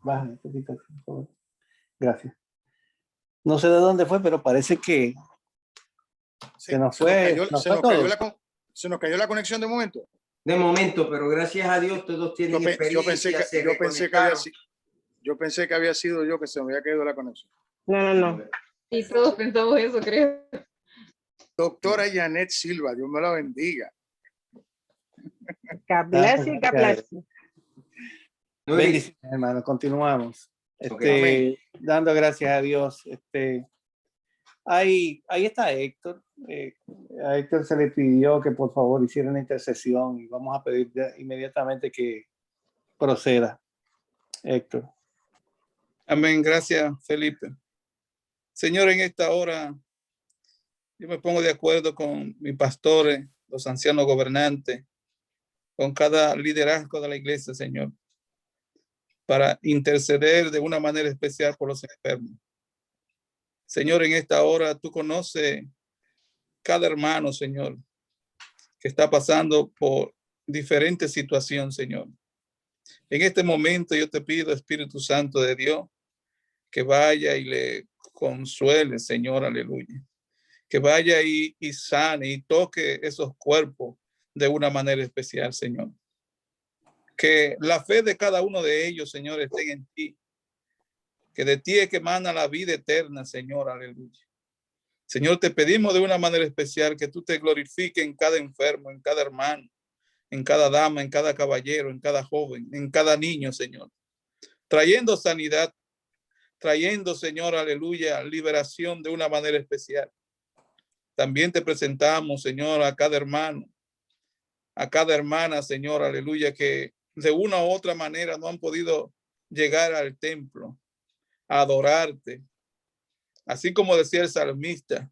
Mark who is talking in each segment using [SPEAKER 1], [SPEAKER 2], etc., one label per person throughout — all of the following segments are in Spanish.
[SPEAKER 1] Baja un poquito, por favor. Gracias. No sé de dónde fue, pero parece que se nos fue.
[SPEAKER 2] Se nos cayó la conexión de momento.
[SPEAKER 3] De momento, pero gracias a Dios todos tienen experiencia.
[SPEAKER 2] Yo pensé que había sido yo que se me había caído la conexión.
[SPEAKER 4] No. Y todos pensamos eso, creo.
[SPEAKER 2] Doctora Janet Silva, Dios me la bendiga.
[SPEAKER 4] God bless you, God bless you.
[SPEAKER 1] Bendiciones, hermano. Continuamos. Dando gracias a Dios. Ahí está Héctor. A Héctor se le pidió que por favor hiciera una intercesión y vamos a pedir inmediatamente que proceda. Héctor.
[SPEAKER 5] Amén. Gracias, Felipe. Señor, en esta hora yo me pongo de acuerdo con mis pastores, los ancianos gobernantes, con cada liderazgo de la iglesia, Señor, para interceder de una manera especial por los enfermos. Señor, en esta hora tú conoces cada hermano, Señor, que está pasando por diferentes situaciones, Señor. En este momento yo te pido, Espíritu Santo de Dios, que vaya y le consuele, Señor, aleluya. Que vaya y sane y toque esos cuerpos de una manera especial, Señor. Que la fe de cada uno de ellos, Señor, esté en ti. Que de ti es que emana la vida eterna, Señor, aleluya. Señor, te pedimos de una manera especial que tú te glorifiques en cada enfermo, en cada hermano, en cada dama, en cada caballero, en cada joven, en cada niño, Señor. Trayendo sanidad, trayendo, Señor, aleluya, liberación de una manera especial. También te presentamos, Señor, a cada hermano, a cada hermana, Señor, aleluya, que de una u otra manera no han podido llegar al templo a adorarte. Así como decía el salmista,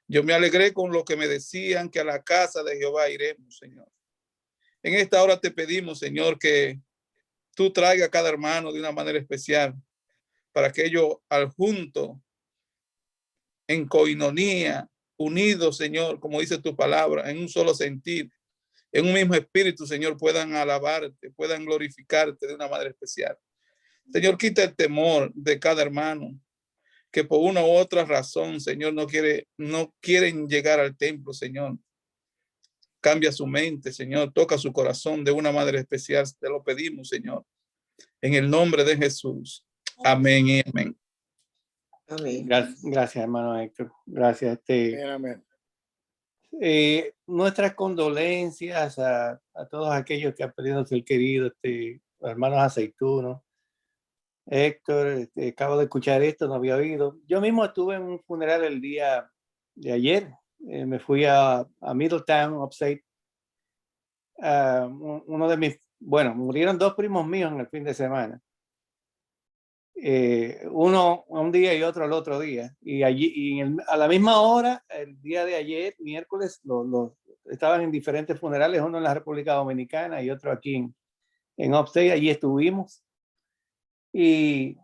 [SPEAKER 5] yo me alegré con lo que me decían que a la casa de Jehová iremos, Señor. En esta hora te pedimos, Señor, que tú traigas a cada hermano de una manera especial para que ellos al junto, en coinonía, unidos, Señor, como dice tu palabra, en un solo sentir, en un mismo espíritu, Señor, puedan alabarte, puedan glorificarte de una manera especial. Señor, quita el temor de cada hermano que por una u otra razón, Señor, no quieren llegar al templo, Señor. Cambia su mente, Señor, toca su corazón de una manera especial. Te lo pedimos, Señor, en el nombre de Jesús. Amén y amén.
[SPEAKER 3] Amén.
[SPEAKER 1] Gracias, hermano Héctor. Gracias.
[SPEAKER 2] Amén.
[SPEAKER 1] Nuestras condolencias a todos aquellos que han perdido a ser querido, hermanos aceitunos. Héctor, acabo de escuchar esto, no había oído. Yo mismo estuve en un funeral el día de ayer. Me fui a Middletown, upstate. Uno de murieron dos primos míos en el fin de semana. Uno un día y otro al otro día. Y allí, a la misma hora, el día de ayer, miércoles, estaban en diferentes funerales, uno en la República Dominicana y otro aquí en upstate. Allí estuvimos. Y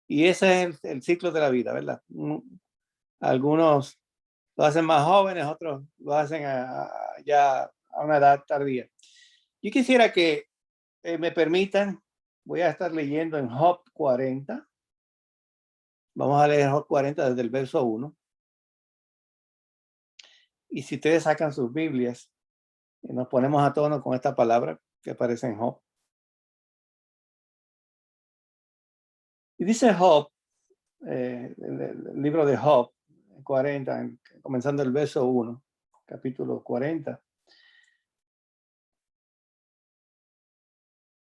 [SPEAKER 1] ese es el ciclo de la vida, ¿verdad? Algunos lo hacen más jóvenes, otros lo hacen ya a una edad tardía. Yo quisiera que me permitan, voy a estar leyendo en Job 40. Vamos a leer Job 40 desde el verso 1. Y si ustedes sacan sus Biblias, nos ponemos a tono con esta palabra que aparece en Job. Y dice Job, el libro de Job 40, comenzando el verso 1, capítulo 40.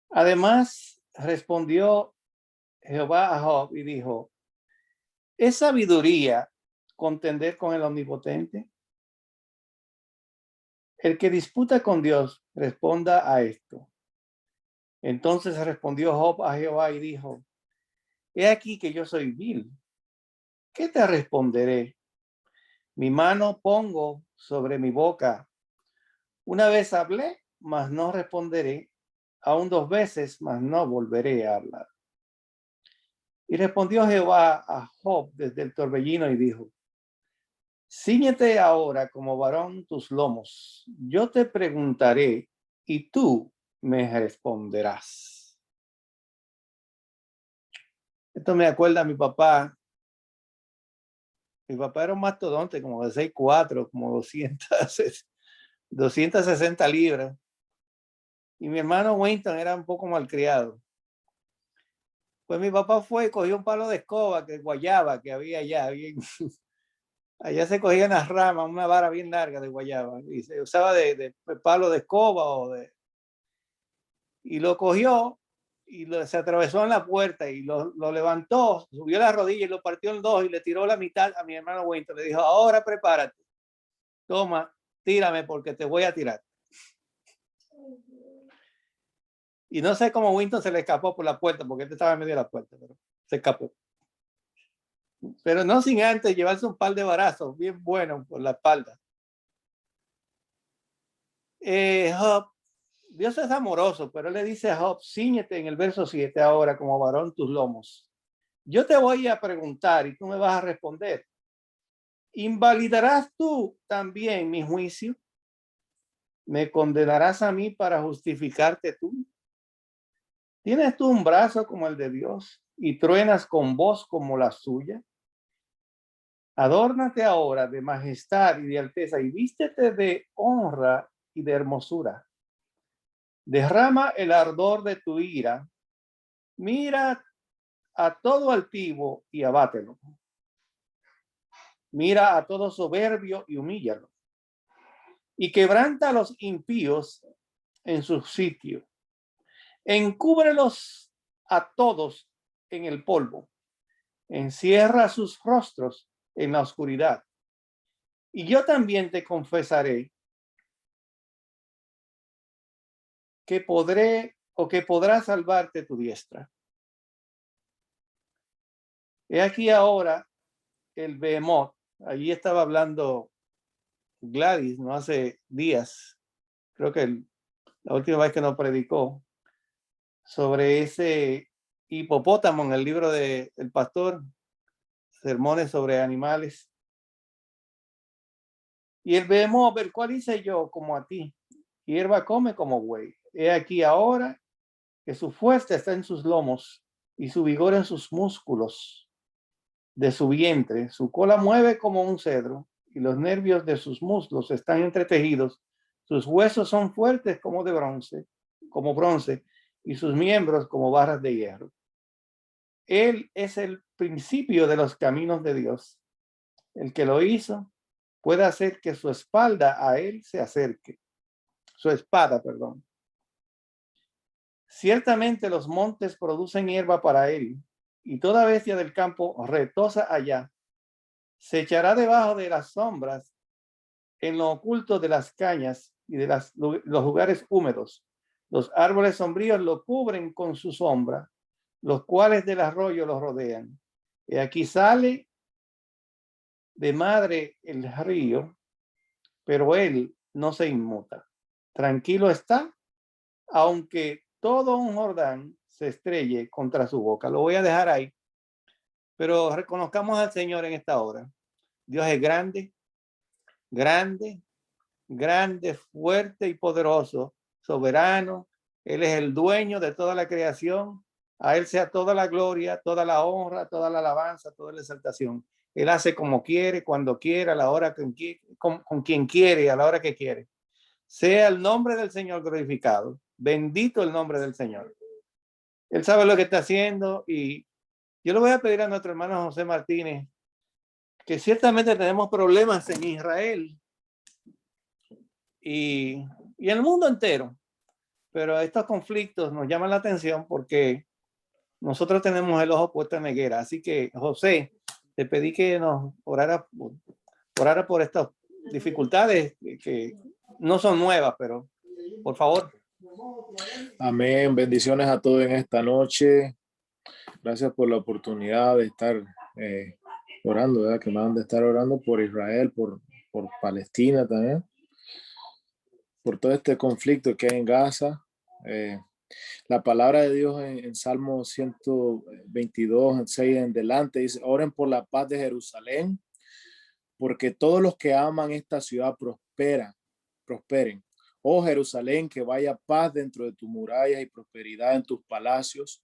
[SPEAKER 1] Además, respondió Jehová a Job y dijo: ¿es sabiduría contender con el Omnipotente? El que disputa con Dios, responda a esto. Entonces respondió Job a Jehová y dijo: he aquí que yo soy vil. ¿Qué te responderé? Mi mano pongo sobre mi boca. Una vez hablé, mas no responderé. Aún dos veces, mas no volveré a hablar. Y respondió Jehová a Job desde el torbellino y dijo: cíñete ahora como varón tus lomos. Yo te preguntaré y tú me responderás. Esto me acuerda a mi papá. Mi papá era un mastodonte, como de 6'4", como 260 libras. Y mi hermano Winton era un poco malcriado. Pues mi papá fue y cogió un palo de escoba, que guayaba, que había allá. Allá se cogían las ramas, una vara bien larga de guayaba. Y se usaba de palo de escoba y lo cogió y se atravesó en la puerta y lo levantó, subió la rodilla y lo partió en dos y le tiró la mitad a mi hermano Winton. Le dijo, ahora prepárate. Toma, tírame porque te voy a tirar. Y no sé cómo Winton se le escapó por la puerta, porque él estaba en medio de la puerta, pero se escapó. Pero no sin antes llevarse un par de varazos bien buenos por la espalda. Job, Dios es amoroso, pero él le dice a Job, cíñete en el verso 7 ahora como varón tus lomos. Yo te voy a preguntar y tú me vas a responder. ¿Invalidarás tú también mi juicio? ¿Me condenarás a mí para justificarte tú? ¿Tienes tú un brazo como el de Dios y truenas con voz como la suya? Adórnate ahora de majestad y de alteza y vístete de honra y de hermosura. Derrama el ardor de tu ira. Mira a todo altivo y abátelo. Mira a todo soberbio y humíllalo. Y quebranta a los impíos en su sitio. Encúbrelos a todos en el polvo. Encierra sus rostros en la oscuridad. Y yo también te confesaré que podré o que podrá salvarte tu diestra. He aquí ahora el Behemoth. Allí estaba hablando Gladys, no hace días, creo que la última vez que nos predicó, sobre ese hipopótamo en el libro del pastor, sermones sobre animales. Y el Behemoth, el cual hice yo como a ti, hierba come como buey. He aquí ahora que su fuerza está en sus lomos y su vigor en sus músculos de su vientre. Su cola mueve como un cedro y los nervios de sus muslos están entretejidos. Sus huesos son fuertes como bronce, y sus miembros como barras de hierro. Él es el principio de los caminos de Dios. El que lo hizo puede hacer que su espalda a él se acerque. Su espada, perdón. Ciertamente los montes producen hierba para él, y toda bestia del campo retosa allá. Se echará debajo de las sombras, en lo oculto de las cañas y de los lugares húmedos. Los árboles sombríos lo cubren con su sombra, los cuales del arroyo los rodean. Y aquí sale de madre el río, pero él no se inmuta. Tranquilo está, aunque todo un Jordán se estrelle contra su boca. Lo voy a dejar ahí, pero reconozcamos al Señor en esta hora. Dios es grande, grande, grande, fuerte y poderoso, soberano. Él es el dueño de toda la creación. A Él sea toda la gloria, toda la honra, toda la alabanza, toda la exaltación. Él hace como quiere, cuando quiera, a la hora con quien quiere, a la hora que quiere. Sea el nombre del Señor glorificado. Bendito el nombre del Señor. Él sabe lo que está haciendo y yo le voy a pedir a nuestro hermano José Martínez que ciertamente tenemos problemas en Israel y en el mundo entero, pero estos conflictos nos llaman la atención porque nosotros tenemos el ojo puesto en la higuera. Así que, José, te pedí que nos orara por estas dificultades que no son nuevas, pero por favor.
[SPEAKER 6] Amén. Bendiciones a todos en esta noche. Gracias por la oportunidad de estar orando, ¿verdad? Que me van de estar orando por Israel, por Palestina también, por todo este conflicto que hay en Gaza. La palabra de Dios en Salmo 122, 6 en delante, dice, oren por la paz de Jerusalén, porque todos los que aman esta ciudad prosperen. Oh Jerusalén, que vaya paz dentro de tus murallas y prosperidad en tus palacios.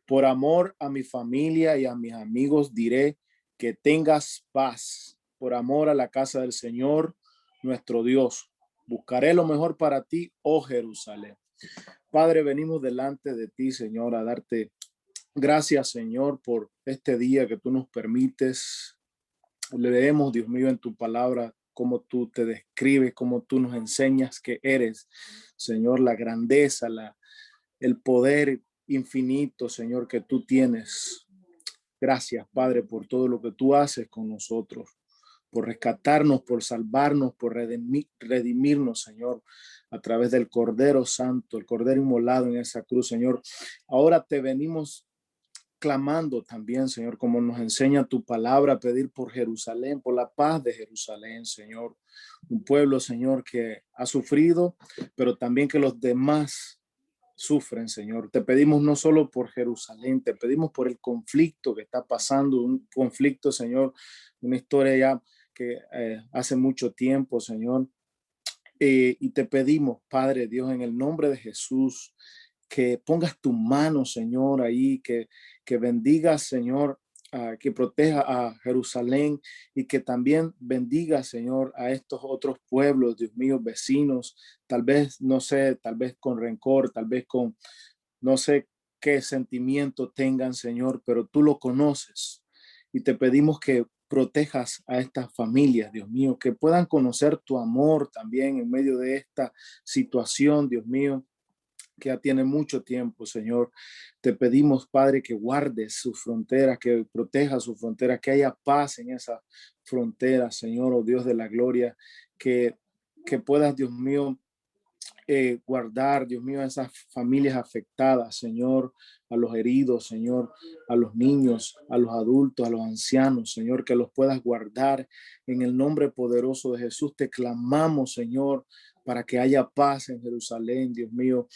[SPEAKER 6] Por amor a mi familia y a mis amigos diré que tengas paz. Por amor a la casa del Señor, nuestro Dios. Buscaré lo mejor para ti, oh Jerusalén. Padre, venimos delante de ti, Señor, a darte gracias, Señor, por este día que tú nos permites. Leemos, Dios mío, en tu palabra cómo tú te describes, cómo tú nos enseñas que eres, Señor, la grandeza, el poder infinito, Señor, que tú tienes. Gracias, Padre, por todo lo que tú haces con nosotros, por rescatarnos, por salvarnos, por redimirnos, Señor, a través del Cordero Santo, el Cordero inmolado en esa cruz, Señor. Ahora te venimos clamando también, Señor, como nos enseña tu palabra, a pedir por Jerusalén, por la paz de Jerusalén, Señor. Un pueblo, Señor, que ha sufrido, pero también que los demás sufren, Señor. Te pedimos no solo por Jerusalén, te pedimos por el conflicto que está pasando, un conflicto, Señor, una historia ya que hace mucho tiempo, Señor. Y te pedimos, Padre Dios, en el nombre de Jesús, que pongas tu mano, Señor, ahí, que bendigas, Señor, que proteja a Jerusalén y que también bendiga, Señor, a estos otros pueblos, Dios mío, vecinos, tal vez, no sé, tal vez con rencor, tal vez con, no sé qué sentimiento tengan, Señor, pero tú lo conoces y te pedimos que protejas a estas familias, Dios mío, que puedan conocer tu amor también en medio de esta situación, Dios mío, que ya tiene mucho tiempo, Señor. Te pedimos, Padre, que guardes sus fronteras, que proteja sus fronteras, que haya paz en esas fronteras, Señor, oh Dios de la gloria, que puedas, Dios mío, guardar, Dios mío, a esas familias afectadas, Señor, a los heridos, Señor, a los niños, a los adultos, a los ancianos, Señor, que los puedas guardar. En el nombre poderoso de Jesús te clamamos, Señor, para que haya paz en Jerusalén, Dios mío.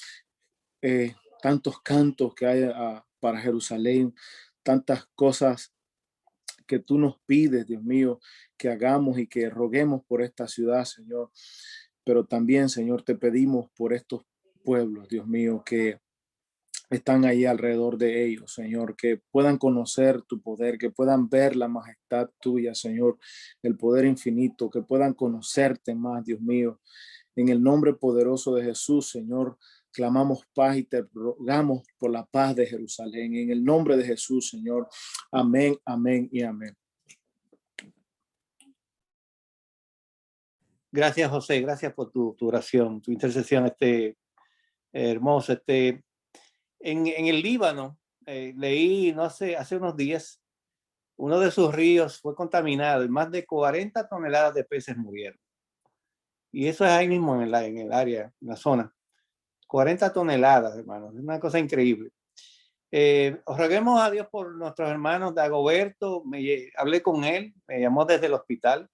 [SPEAKER 6] Tantos cantos que hay para Jerusalén, tantas cosas que tú nos pides, Dios mío, que hagamos y que roguemos por esta ciudad, Señor. Pero también, Señor, te pedimos por estos pueblos, Dios mío, que están ahí alrededor de ellos, Señor, que puedan conocer tu poder, que puedan ver la majestad tuya, Señor, el poder infinito, que puedan conocerte más, Dios mío. En el nombre poderoso de Jesús, Señor, clamamos paz y te rogamos por la paz de Jerusalén. En el nombre de Jesús, Señor. Amén, amén y amén.
[SPEAKER 1] Gracias, José. Gracias por tu oración, tu intercesión hermosa. En el Líbano, leí, no sé, hace unos días, uno de sus ríos fue contaminado y más de 40 toneladas de peces murieron. Y eso es ahí mismo en el área, en la zona. 40 toneladas, hermanos. Es una cosa increíble. Os roguemos a Dios por nuestros hermanos de Agoberto. Hablé con él, me llamó desde el hospital.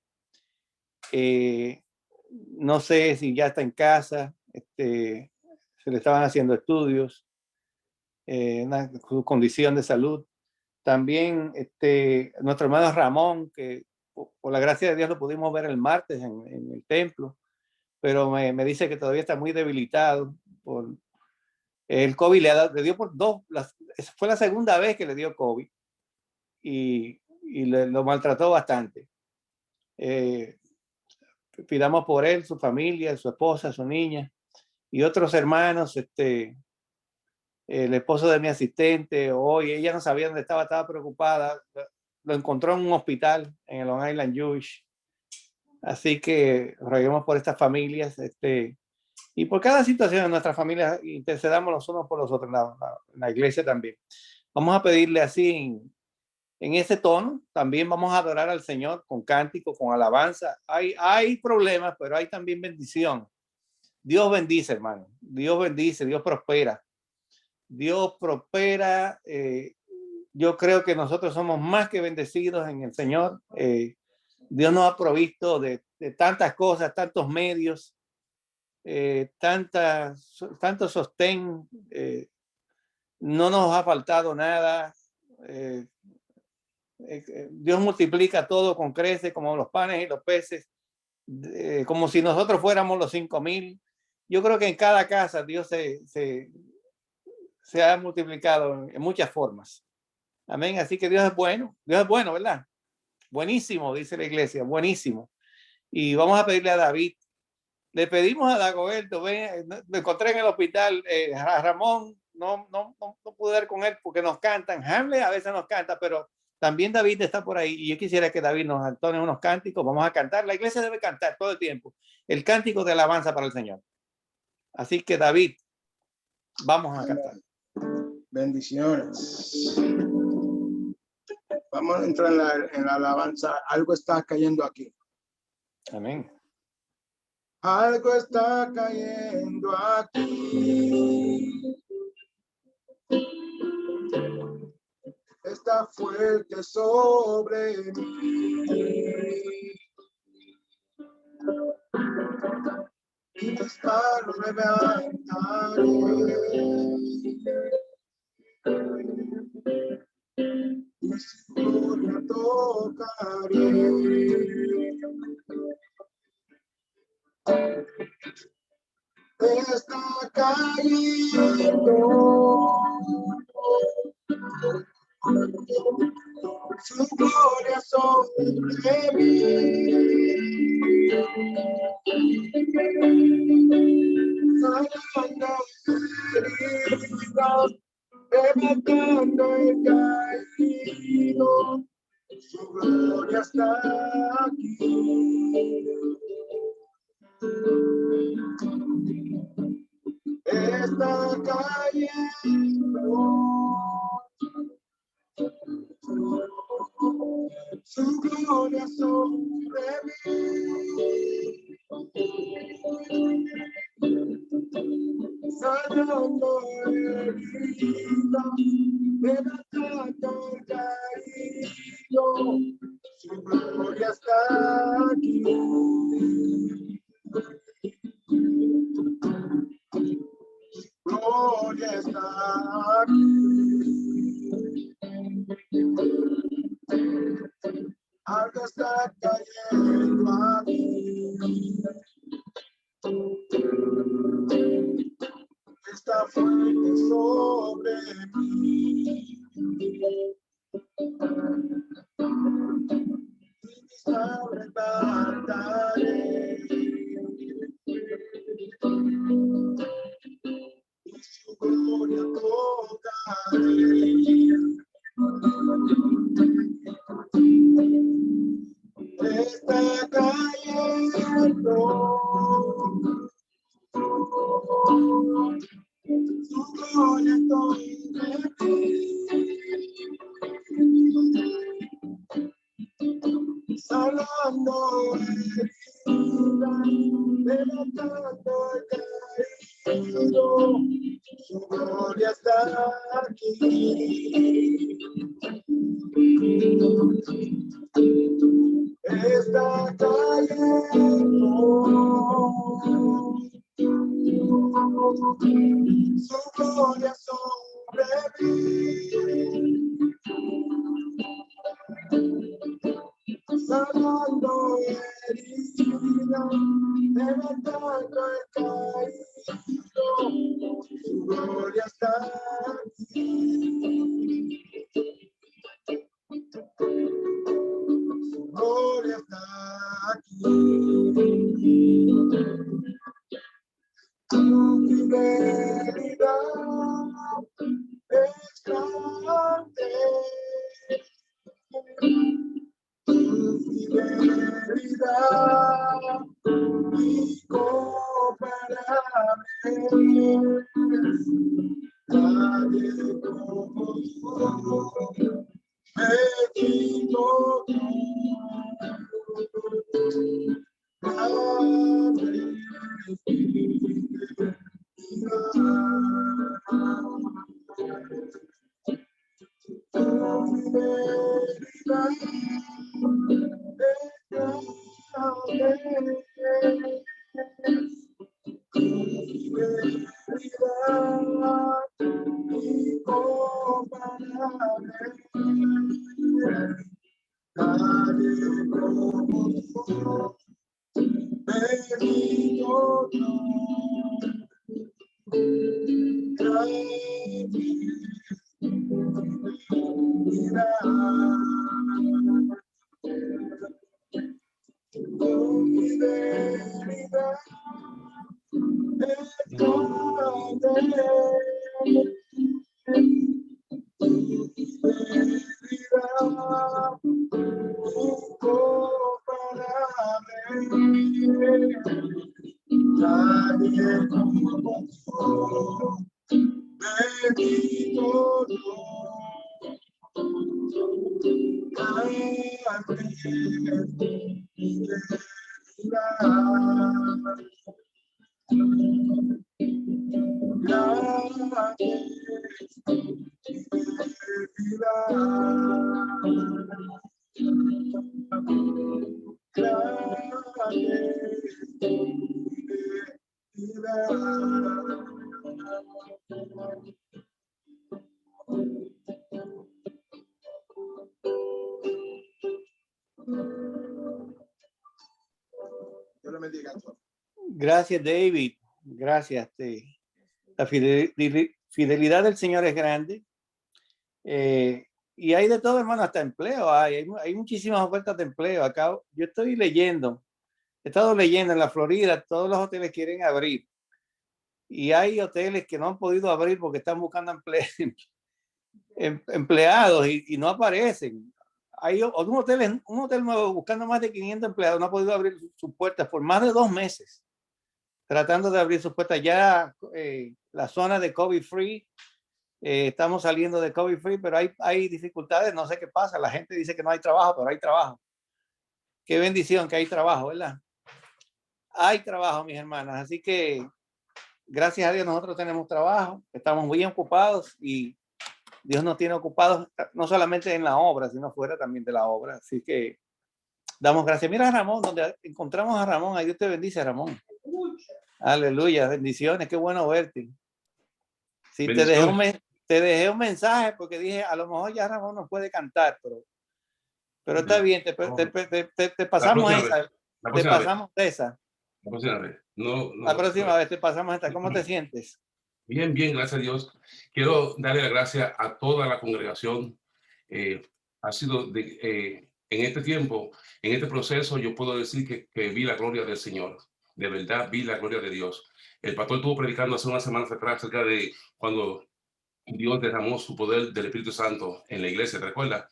[SPEAKER 1] No sé si ya está en casa. Se le estaban haciendo estudios. Su condición de salud. También nuestro hermano Ramón, que por la gracia de Dios lo pudimos ver el martes en el templo, pero me dice que todavía está muy debilitado por el COVID. Le dio por fue la segunda vez que le dio COVID y lo maltrató bastante. Pidamos por él, su familia, su esposa, su niña y otros hermanos. El esposo de mi asistente, hoy ella no sabía dónde estaba preocupada. Lo encontró en un hospital en el Long Island Jewish. Así que roguemos por estas familias, y por cada situación de nuestra familia, intercedamos los unos por los otros, en la iglesia también. Vamos a pedirle así, en ese tono, también vamos a adorar al Señor con cántico, con alabanza. Hay problemas, pero hay también bendición. Dios bendice, hermano. Dios bendice, Dios prospera. Dios prospera. Yo creo que nosotros somos más que bendecidos en el Señor. Dios nos ha provisto de tantas cosas, tantos medios, tanto sostén. No nos ha faltado nada. Dios multiplica todo con creces, como los panes y los peces, como si nosotros fuéramos los 5,000. Yo creo que en cada casa Dios se ha multiplicado en muchas formas. Amén. Así que Dios es bueno, ¿verdad? Buenísimo, dice la iglesia, buenísimo. Y vamos a pedirle a David. Le pedimos a Dagoberto, me encontré en el hospital, a Ramón, no pude dar con él porque nos cantan. Hamlet a veces nos canta, pero también David está por ahí y yo quisiera que David nos entone unos cánticos. Vamos a cantar. La iglesia debe cantar todo el tiempo el cántico de alabanza para el Señor. Así que David, vamos a cantar.
[SPEAKER 2] Bendiciones. Vamos a entrar en la alabanza. Algo está cayendo aquí.
[SPEAKER 1] Amén.
[SPEAKER 2] Algo está cayendo aquí. Está fuerte sobre mí. Y mis manos levantaré. Y su gloria tocaré. Está cayendo su gloria sobre mí. Sanando heridas, levantando el caído, su gloria está aquí. Está cayendo su gloria sobre mí. Sanando heridas, levantando el caído, su gloria está aquí. Gloria está aquí. Algo está cayendo aquí. Está fuerte sobre mí. Y mis manos levantaré. Y su gloria tocaré. Está cayendo su gloria sobre mí. Sanando heridas, levantando el caído, su gloria está aquí. Está cayendo su gloria sobre mí. Sanando heridas, levantando el caído, su gloria está aquí. Su gloria está aquí. Tu fidelidad es grande. Tu fidelidad incomparable. Nadie como tú. Bendito tú.
[SPEAKER 1] Gracias, David. Gracias. La fidelidad del Señor es grande. Y hay de todo, hermano, hasta empleo. Hay muchísimas ofertas de empleo. Acá yo estoy leyendo, he estado leyendo en la Florida, todos los hoteles quieren abrir. Y hay hoteles que no han podido abrir porque están buscando empleados y no aparecen. Hay un hotel nuevo buscando más de 500 empleados, no ha podido abrir sus puertas por más de 2 meses, tratando de abrir sus puertas. Ya la zona de COVID free, estamos saliendo de COVID free, pero hay dificultades, no sé qué pasa. La gente dice que no hay trabajo, pero hay trabajo. Qué bendición que hay trabajo, ¿verdad? Hay trabajo, mis hermanas. Así que gracias a Dios nosotros tenemos trabajo, estamos muy ocupados y Dios nos tiene ocupados no solamente en la obra, sino fuera también de la obra. Así que damos gracias. Mira a Ramón, donde encontramos a Ramón. Ahí Dios te bendice, Ramón. Aleluya, bendiciones, qué bueno verte. Sí, te dejé un mensaje porque dije, a lo mejor ya Ramón no puede cantar, pero está bien, te pasamos esa. Te pasamos esa.
[SPEAKER 7] La próxima vez.
[SPEAKER 1] La próxima vez te pasamos esta. ¿Cómo te sientes?
[SPEAKER 7] Bien, bien, gracias a Dios. Quiero darle las gracias a toda la congregación. Ha sido en este tiempo, en este proceso, yo puedo decir que vi la gloria del Señor. De verdad, vi la gloria de Dios. El pastor estuvo predicando hace unas semanas atrás acerca de cuando Dios derramó su poder del Espíritu Santo en la iglesia, ¿te recuerdas?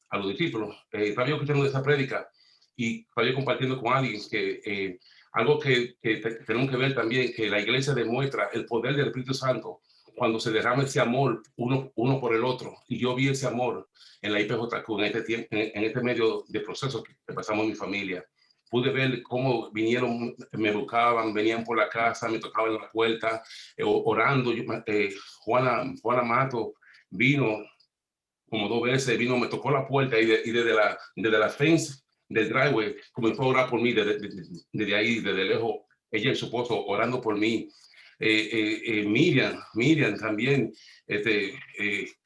[SPEAKER 7] A los discípulos. Estaba yo escuchando esa prédica y estaba yo compartiendo con alguien que algo que tenemos que ver también, que la iglesia demuestra el poder del Espíritu Santo cuando se derrama ese amor uno por el otro. Y yo vi ese amor en la IPJQ, en este medio de proceso que pasamos en mi familia. Pude ver cómo vinieron, me buscaban, venían por la casa, me tocaban la puerta, orando. Juana Mato vino como 2 veces, me tocó la puerta y desde la fence del driveway comenzó a orar por mí desde ahí, desde lejos, ella y su esposo orando por mí. Miriam también,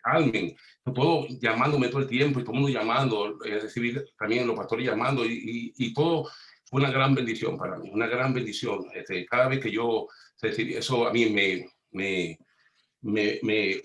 [SPEAKER 7] Carmen, todo llamándome todo el tiempo y todo el mundo llamando, recibir también los pastores llamando y todo fue una gran bendición para mí, una gran bendición. Cada vez que yo recibí eso, a mí me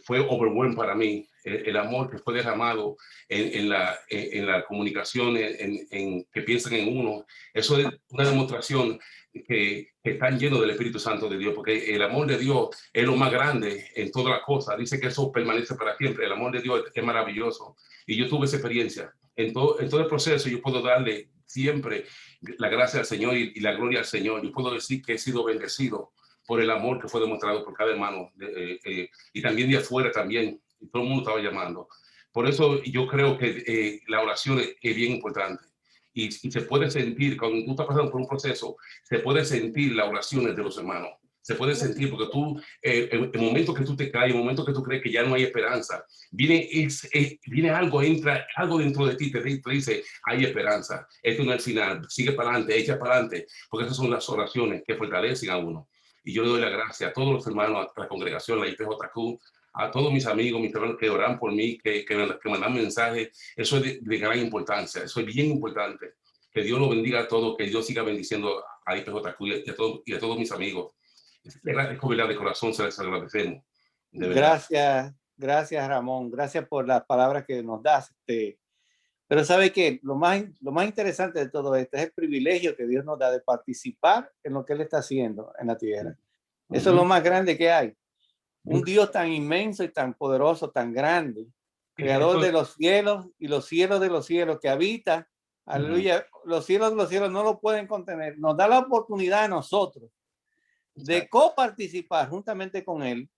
[SPEAKER 7] fue overwhelmed para mí, el amor que fue derramado en la comunicación, en que piensan en uno. Eso es una demostración que están llenos del Espíritu Santo de Dios, porque el amor de Dios es lo más grande en todas las cosas. Dice que eso permanece para siempre. El amor de Dios es maravilloso. Y yo tuve esa experiencia. En todo el proceso yo puedo darle siempre la gracia al Señor y la gloria al Señor. Yo puedo decir que he sido bendecido por el amor que fue demostrado por cada hermano, y también de afuera también, y todo el mundo estaba llamando. Por eso yo creo que la oración es bien importante, y se puede sentir, cuando tú estás pasando por un proceso, se puede sentir las oraciones de los hermanos, se puede sentir, porque tú, en el momento que tú te caes, en el momento que tú crees que ya no hay esperanza, viene algo, entra algo dentro de ti, te dice, hay esperanza, esto no es el final, sigue para adelante, echa para adelante, porque esas son las oraciones que fortalecen a uno. Y yo le doy la gracia a todos los hermanos, a la congregación, la IPJQ, a todos mis amigos que oran por mí, que mandan mensajes. Eso es de gran importancia, eso es bien importante. Que Dios lo bendiga a todos, que Dios siga bendiciendo a IPJQ y a todos mis amigos. De corazón se les agradecemos. De verdad.
[SPEAKER 1] Gracias Ramón, gracias por las palabras que nos das. Pero sabe que lo más interesante de todo esto es el privilegio que Dios nos da de participar en lo que Él está haciendo en la tierra. Eso es lo más grande que hay. Un Dios tan inmenso y tan poderoso, tan grande, creador de los cielos y los cielos de los cielos, que habita, aleluya, los cielos de los cielos no lo pueden contener. Nos da la oportunidad a nosotros de coparticipar juntamente con Él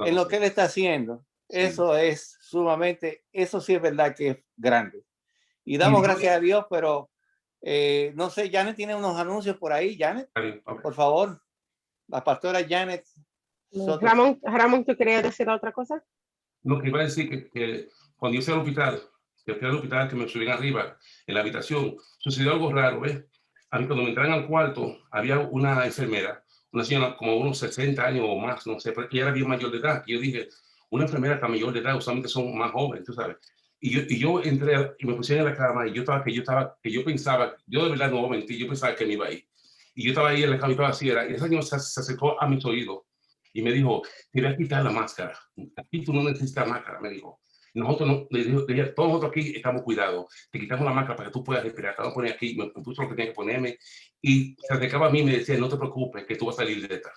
[SPEAKER 1] en lo que Él está haciendo. Eso es sumamente, eso sí es verdad que es grande. Y damos gracias a Dios, pero no sé, Janet tiene unos anuncios por ahí. Janet, por favor, la pastora Janet.
[SPEAKER 4] Ramón, ¿tú querías decir otra cosa?
[SPEAKER 7] No, que iba a decir que cuando yo fui al hospital, que me subían arriba en la habitación, sucedió algo raro, ¿ves? A mí cuando me entraron al cuarto, había una enfermera, una señora como unos 60 años o más, no sé, pero ella era bien mayor de edad. Y yo dije, una enfermera tan mayor de edad, usualmente son más jóvenes, tú sabes. Y yo entré y me pusieron en la cama y yo pensaba, yo de verdad no voy a mentir, yo pensaba que me iba a ir. Y yo estaba ahí en la cama y estaba así, y esa señora se acercó a mis oídos y me dijo, te voy a quitar la máscara. Aquí tú no necesitas máscara, me dijo. Nosotros no, todos nosotros aquí estamos cuidados. Te quitamos la máscara para que tú puedas respirar. Te voy a poner aquí, me puso lo que tenía que ponerme. Y se acercaba a mí y me decía, no te preocupes, que tú vas a salir de esta.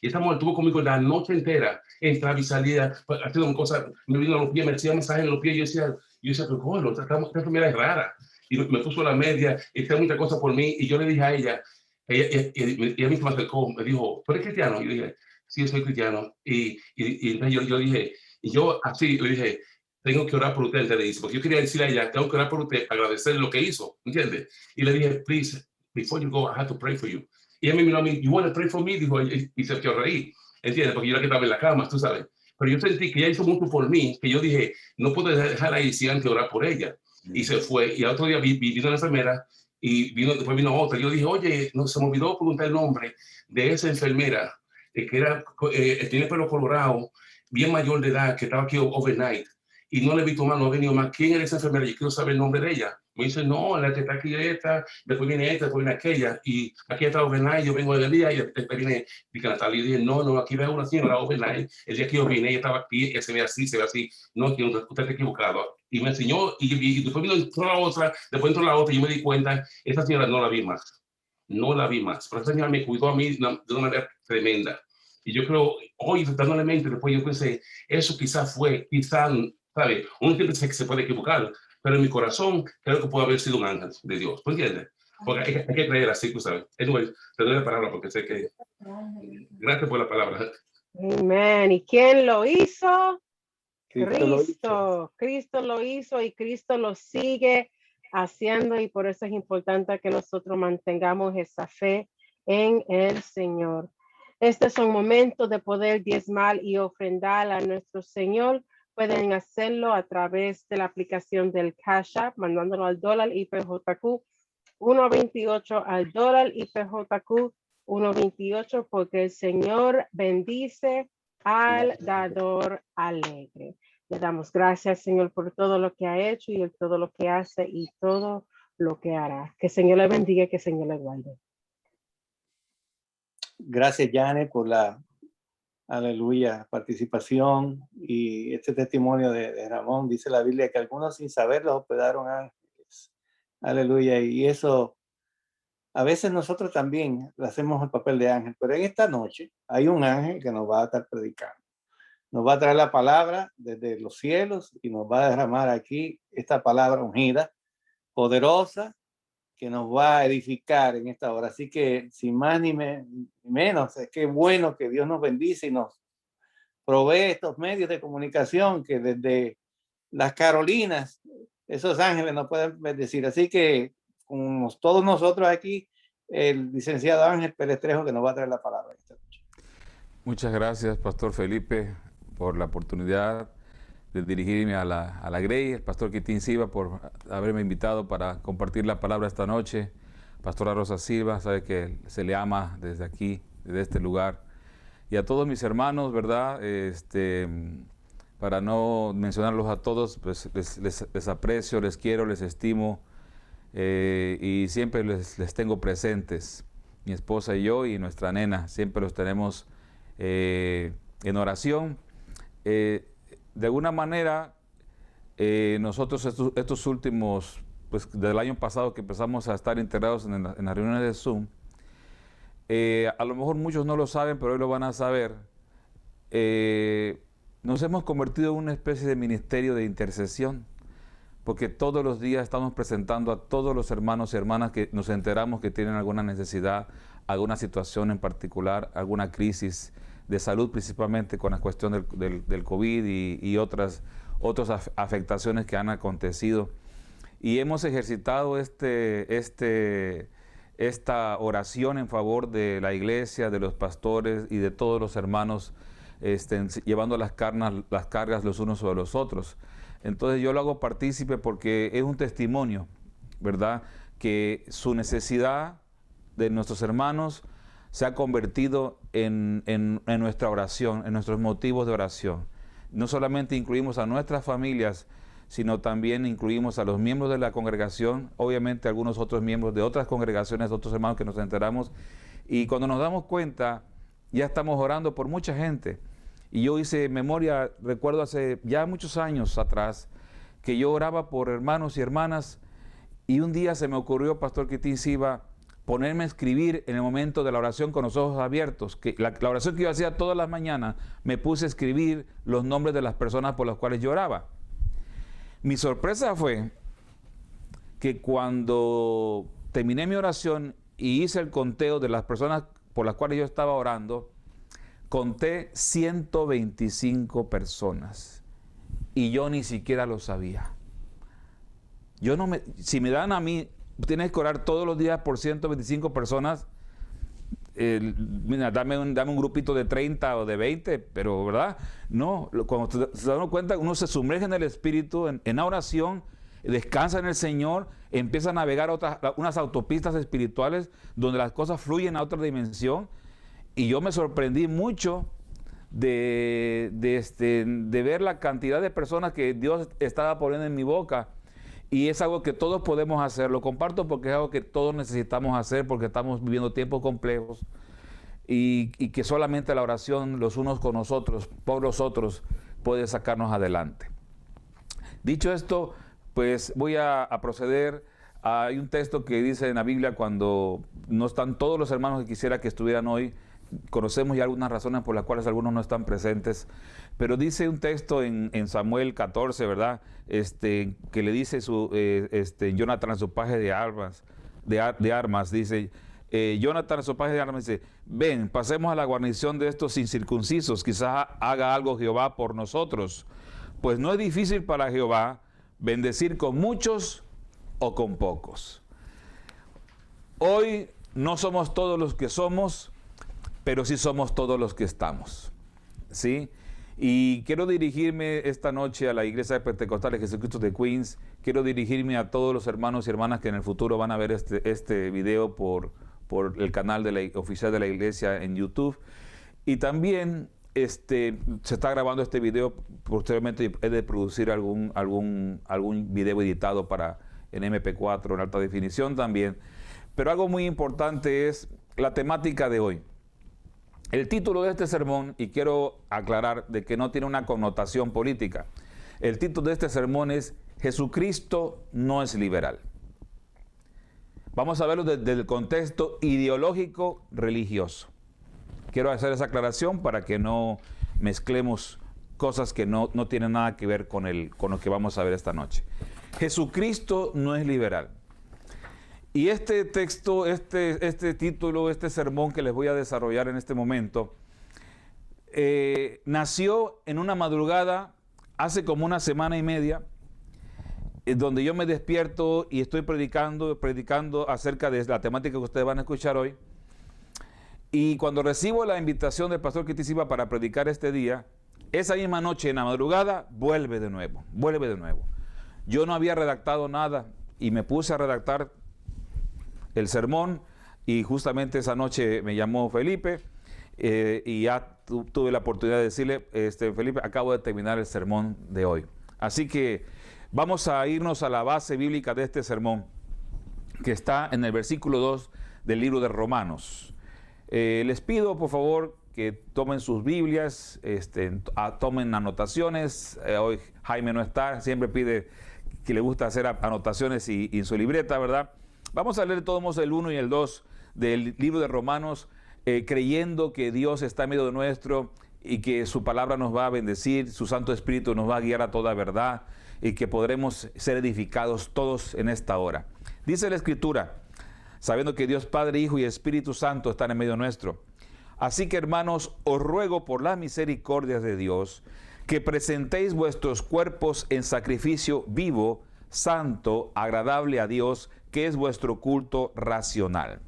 [SPEAKER 7] Y esa mujer estuvo conmigo la noche entera, entraba y salía, haciendo cosas, me vino a los pies, me hacía masaje en los pies. Yo decía, pero coño, esta enfermera es rara. Y me puso la media, y hacía muchas cosas por mí. Y yo le dije a ella, ella misma se acercó, me dijo, ¿tú eres cristiano? Y yo dije, sí, yo soy cristiano. Y yo dije, y yo así le dije, tengo que orar por usted, le dice, porque yo quería decirle a ella, tengo que orar por usted, agradecer lo que hizo, ¿entiendes? Y le dije, please, before you go, I have to pray for you. Y ella me miró a mí, you want to pray for me? Dijo, y se quedó reír, ¿entiendes? Porque yo era que estaba en la cama, tú sabes. Pero yo sentí que ella hizo mucho por mí, que yo dije, no puedo dejarla ahí sin antes orar por ella. Y se fue, y al otro día vino una enfermera, y después vino otra. Yo dije, oye, no, se me olvidó preguntar el nombre de esa enfermera, que tiene pelo colorado, bien mayor de edad, que estaba aquí overnight, y no le vi tomar, no ha venido más. ¿Quién era esa enfermera? Yo quiero saber el nombre de ella. Me dice, no, la que está aquí esta, después viene esta, después viene aquella, y aquí está overnight, yo vengo del día, y después viene Natalia, y dije, no, aquí veo una señora overnight, el día que yo vine, ella estaba aquí, ella se ve así, no, usted está equivocado. Y me enseñó, y después entró la otra, y yo me di cuenta, esa señora no la vi más, pero esa señora me cuidó a mí de una manera tremenda. Y yo creo, hoy, dándole mente, después yo pensé, eso quizás, ¿sabe? Uno siempre se puede equivocar, pero en mi corazón creo que puede haber sido un ángel de Dios. ¿Tú entiendes? Porque hay que creer así, tú sabes. Anyway, te doy la palabra porque sé que... Gracias por la palabra.
[SPEAKER 4] Amén. ¿Y quién lo hizo?
[SPEAKER 1] Cristo.
[SPEAKER 4] Cristo lo hizo y Cristo lo sigue haciendo, y por eso es importante que nosotros mantengamos esa fe en el Señor. Este es un momento de poder diezmar y ofrendar a nuestro Señor. Pueden hacerlo a través de la aplicación del Cash App, mandándolo al dólar IPJQ 1.28, al dólar IPJQ 1.28, porque el Señor bendice al dador alegre. Le damos gracias, Señor, por todo lo que ha hecho y todo lo que hace y todo lo que hará. Que el Señor le bendiga y que el Señor le guarde.
[SPEAKER 1] Gracias, Janet, por la, aleluya, participación y este testimonio de Ramón. Dice la Biblia que algunos sin saberlo hospedaron ángeles. Aleluya. Y eso, a veces nosotros también hacemos el papel de ángel, pero en esta noche hay un ángel que nos va a estar predicando. Nos va a traer la palabra desde los cielos y nos va a derramar aquí esta palabra ungida, poderosa, que nos va a edificar en esta hora. Así que sin más ni menos, es que bueno que Dios nos bendice y nos provee estos medios de comunicación que desde las Carolinas, esos ángeles nos pueden bendecir. Así que con todos nosotros aquí, el licenciado Ángel Pérez Trejo, que nos va a traer la palabra esta noche.
[SPEAKER 8] Muchas gracias, Pastor Felipe, por la oportunidad de dirigirme a la Grey, el Pastor Quitín Silva por haberme invitado para compartir la palabra esta noche. Pastora Rosa Silva, sabe que se le ama desde aquí, desde este lugar. Y a todos mis hermanos, ¿verdad? Para no mencionarlos a todos, pues les aprecio, les quiero, les estimo y siempre les tengo presentes. Mi esposa y yo y nuestra nena, siempre los tenemos en oración. de alguna manera, nosotros estos últimos, pues del año pasado que empezamos a estar integrados en las reuniones de Zoom, a lo mejor muchos no lo saben, pero hoy lo van a saber, nos hemos convertido en una especie de ministerio de intercesión, porque todos los días estamos presentando a todos los hermanos y hermanas que nos enteramos que tienen alguna necesidad, alguna situación en particular, alguna crisis de salud, principalmente con la cuestión del COVID y otras afectaciones que han acontecido. Y hemos ejercitado esta oración en favor de la iglesia, de los pastores y de todos los hermanos, llevando las cargas los unos sobre los otros. Entonces yo lo hago partícipe porque es un testimonio, ¿verdad? Que su necesidad de nuestros hermanos se ha convertido en nuestra oración, en nuestros motivos de oración. No solamente incluimos a nuestras familias, sino también incluimos a los miembros de la congregación, obviamente algunos otros miembros de otras congregaciones, otros hermanos que nos enteramos. Y cuando nos damos cuenta, ya estamos orando por mucha gente. Y yo hice memoria, recuerdo hace ya muchos años atrás, que yo oraba por hermanos y hermanas, y un día se me ocurrió, Pastor Quitín Siva, ponerme a escribir en el momento de la oración con los ojos abiertos, que la oración que yo hacía todas las mañanas, me puse a escribir los nombres de las personas por las cuales yo oraba. Mi sorpresa fue que cuando terminé mi oración y hice el conteo de las personas por las cuales yo estaba orando, conté 125 personas y yo ni siquiera lo sabía. Si me dan a mí, tienes que orar todos los días por 125 personas, mira, dame un grupito de 30 o de 20, pero ¿verdad? No, cuando se dan cuenta, uno se sumerge en el Espíritu, en la oración, descansa en el Señor, empieza a navegar unas autopistas espirituales donde las cosas fluyen a otra dimensión. Y yo me sorprendí mucho de ver la cantidad de personas que Dios estaba poniendo en mi boca. Y es algo que todos podemos hacer. Lo comparto porque es algo que todos necesitamos hacer porque estamos viviendo tiempos complejos. Y que solamente la oración los unos con nosotros, por los otros, puede sacarnos adelante. Dicho esto, pues voy a proceder. Hay un texto que dice en la Biblia cuando no están todos los hermanos que quisiera que estuvieran hoy. Conocemos ya algunas razones por las cuales algunos no están presentes, pero dice un texto en Samuel 14, ¿verdad? Que le dice Jonathan a su paje de armas, dice, Jonathan a su paje de armas dice, ven, pasemos a la guarnición de estos incircuncisos, quizás haga algo Jehová por nosotros, pues no es difícil para Jehová bendecir con muchos o con pocos. Hoy no somos todos los que somos, pero sí somos todos los que estamos, ¿sí? Y quiero dirigirme esta noche a la Iglesia Pentecostal de Jesucristo de Queens. Quiero dirigirme a todos los hermanos y hermanas que en el futuro van a ver este video por el canal oficial de la iglesia en YouTube. Y también se está grabando este video. Posteriormente he de producir algún video editado en MP4, en alta definición también. Pero algo muy importante es la temática de hoy. El título de este sermón, y quiero aclarar de que no tiene una connotación política, el título de este sermón es Jesucristo no es liberal. Vamos a verlo desde el contexto ideológico religioso. Quiero hacer esa aclaración para que no mezclemos cosas que no tienen nada que ver con lo que vamos a ver esta noche. Jesucristo no es liberal. Y este texto, este título, este sermón que les voy a desarrollar en este momento, nació en una madrugada hace como una semana y media, donde yo me despierto y estoy predicando acerca de la temática que ustedes van a escuchar hoy. Y cuando recibo la invitación del pastor Quitín Siva para predicar este día, esa misma noche en la madrugada vuelve de nuevo. Yo no había redactado nada y me puse a redactar el sermón, y justamente esa noche me llamó Felipe y ya tuve la oportunidad de decirle, Felipe, acabo de terminar el sermón de hoy. Así que vamos a irnos a la base bíblica de este sermón, que está en el versículo 2 del libro de Romanos. Les pido, por favor, que tomen sus Biblias, tomen anotaciones. Hoy Jaime no está, siempre pide que le gusta hacer anotaciones y en su libreta, ¿verdad? Vamos a leer todos modos el 1 y el 2 del libro de Romanos, creyendo que Dios está en medio de nuestro y que su palabra nos va a bendecir, su Santo Espíritu nos va a guiar a toda verdad y que podremos ser edificados todos en esta hora. Dice la Escritura, sabiendo que Dios Padre, Hijo y Espíritu Santo están en medio nuestro. Así que, hermanos, os ruego por las misericordias de Dios que presentéis vuestros cuerpos en sacrificio vivo, santo, agradable a Dios, que es vuestro culto racional.